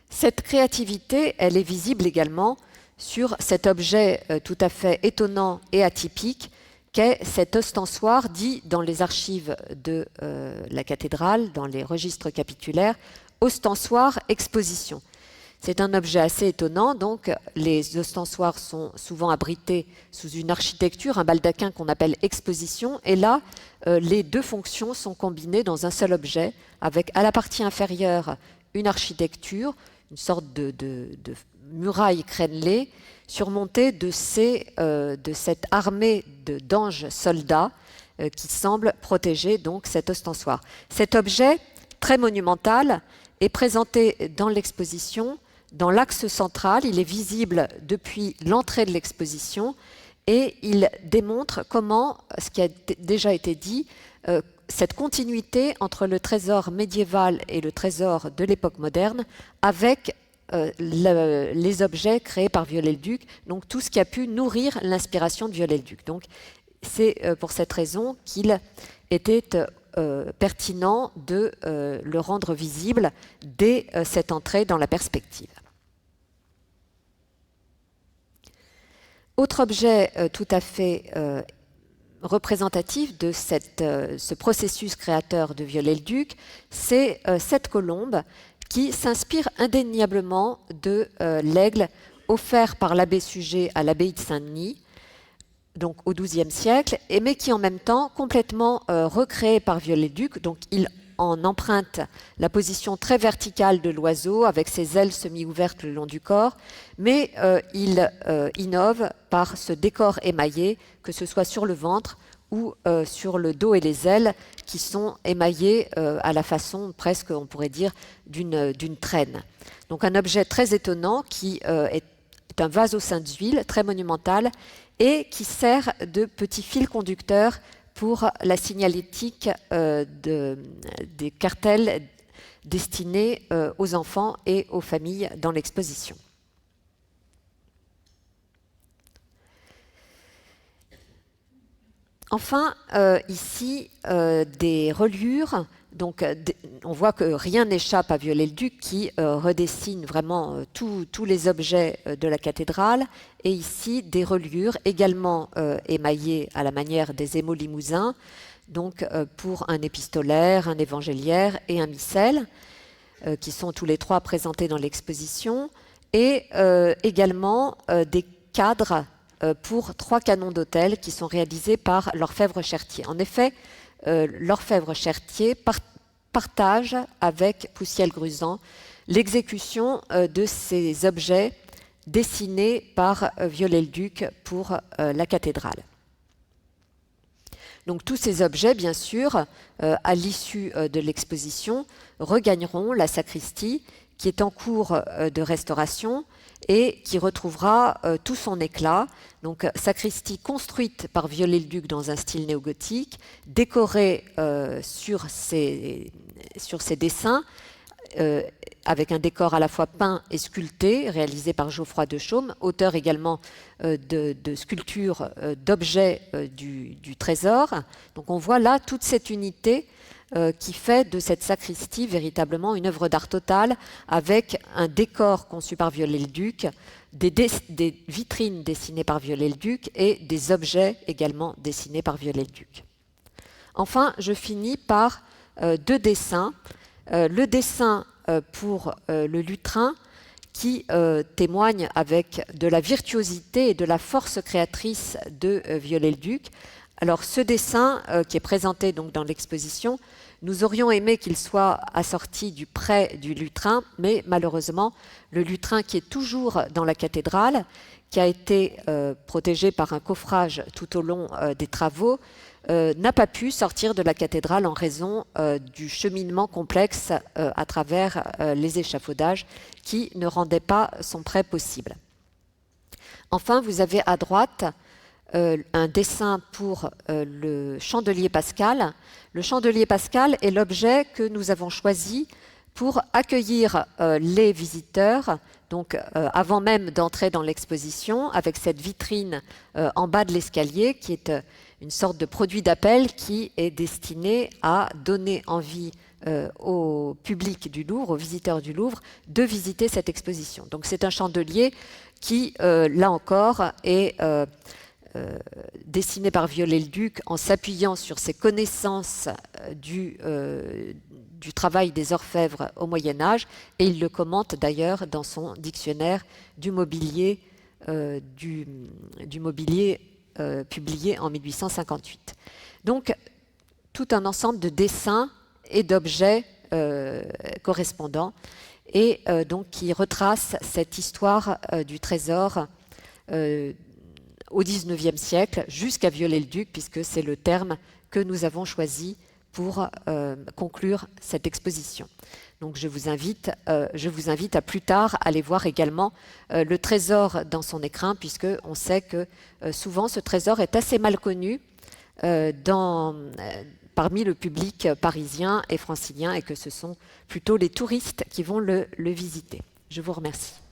C: Cette créativité, elle est visible également sur cet objet tout à fait étonnant et atypique qu'est cet ostensoir dit dans les archives de la cathédrale, dans les registres capitulaires, ostensoir exposition. C'est un objet assez étonnant, donc les ostensoirs sont souvent abrités sous une architecture, un baldaquin qu'on appelle exposition, et là, les 2 fonctions sont combinées dans un seul objet, avec à la partie inférieure une architecture, une sorte de muraille crénelée, surmontée de cette armée d'anges soldats qui semble protéger donc cet ostensoir. Cet objet, très monumental, est présenté dans l'exposition Dans l'axe central, il est visible depuis l'entrée de l'exposition et il démontre comment, ce qui a déjà été dit, cette continuité entre le trésor médiéval et le trésor de l'époque moderne avec les objets créés par Viollet-le-Duc, donc tout ce qui a pu nourrir l'inspiration de Viollet-le-Duc. Donc c'est pour cette raison qu'il était pertinent de le rendre visible dès cette entrée dans la perspective. Autre objet tout à fait représentatif de ce processus créateur de Viollet-le-Duc, c'est cette colombe qui s'inspire indéniablement de l'aigle offert par l'abbé Suger à l'abbaye de Saint-Denis, donc au XIIe siècle, mais qui en même temps complètement recréé par Viollet-le-Duc. Donc il en emprunte la position très verticale de l'oiseau avec ses ailes semi-ouvertes le long du corps, mais il innove par ce décor émaillé, que ce soit sur le ventre ou sur le dos et les ailes, qui sont émaillés à la façon presque, on pourrait dire, d'une traîne. Donc un objet très étonnant qui est un vase aux saintes huiles, très monumental, et qui sert de petit fil conducteur pour la signalétique des cartels destinés aux enfants et aux familles dans l'exposition. Enfin, ici, des reliures. Donc, on voit que rien n'échappe à Viollet-le-Duc qui redessine vraiment tous les objets de la cathédrale. Et ici, des reliures également émaillées à la manière des émaux limousins, donc pour un épistolaire, un évangéliaire et un missel, qui sont tous les trois présentés dans l'exposition. Et également des cadres pour 3 canons d'autel qui sont réalisés par l'orfèvre-Chertier. En effet, l'orfèvre-Chertier partage avec Poussiel-Gruzan l'exécution de ces objets dessinés par Viollet-le-Duc pour la cathédrale. Donc tous ces objets, bien sûr, à l'issue de l'exposition, regagneront la sacristie qui est en cours de restauration et qui retrouvera tout son éclat. Donc, sacristie construite par Viollet-le-Duc dans un style néogothique, décorée sur ses dessins, avec un décor à la fois peint et sculpté, réalisé par Geoffroy de Chaume, auteur également de sculptures d'objets du trésor. Donc on voit là toute cette unité qui fait de cette sacristie véritablement une œuvre d'art totale, avec un décor conçu par Viollet-le-Duc, des vitrines dessinées par Viollet-le-Duc et des objets également dessinés par Viollet-le-Duc. Enfin, je finis par 2 dessins. Le dessin pour le lutrin, qui témoigne avec de la virtuosité et de la force créatrice de Viollet-le-Duc. Alors ce dessin qui est présenté donc dans l'exposition, nous aurions aimé qu'il soit assorti du prêt du lutrin, mais malheureusement le lutrin qui est toujours dans la cathédrale, qui a été protégé par un coffrage tout au long des travaux, n'a pas pu sortir de la cathédrale en raison du cheminement complexe à travers les échafaudages qui ne rendaient pas son prêt possible. Enfin, vous avez à droite un dessin pour le chandelier pascal. Le chandelier pascal est l'objet que nous avons choisi pour accueillir les visiteurs, donc avant même d'entrer dans l'exposition, avec cette vitrine en bas de l'escalier qui est une sorte de produit d'appel qui est destiné à donner envie au public du Louvre, aux visiteurs du Louvre, de visiter cette exposition. Donc c'est un chandelier qui, là encore, est dessiné par Viollet-le-Duc en s'appuyant sur ses connaissances du travail des orfèvres au Moyen-Âge, et il le commente d'ailleurs dans son dictionnaire du mobilier, publié en 1858. Donc, tout un ensemble de dessins et d'objets correspondants, et donc qui retrace cette histoire du trésor au XIXe siècle jusqu'à Viollet-le-Duc, puisque c'est le terme que nous avons choisi pour conclure cette exposition. Donc je vous invite à plus tard aller voir également le trésor dans son écrin, puisque on sait que souvent ce trésor est assez mal connu parmi le public parisien et francilien, et que ce sont plutôt les touristes qui vont le visiter. Je vous remercie.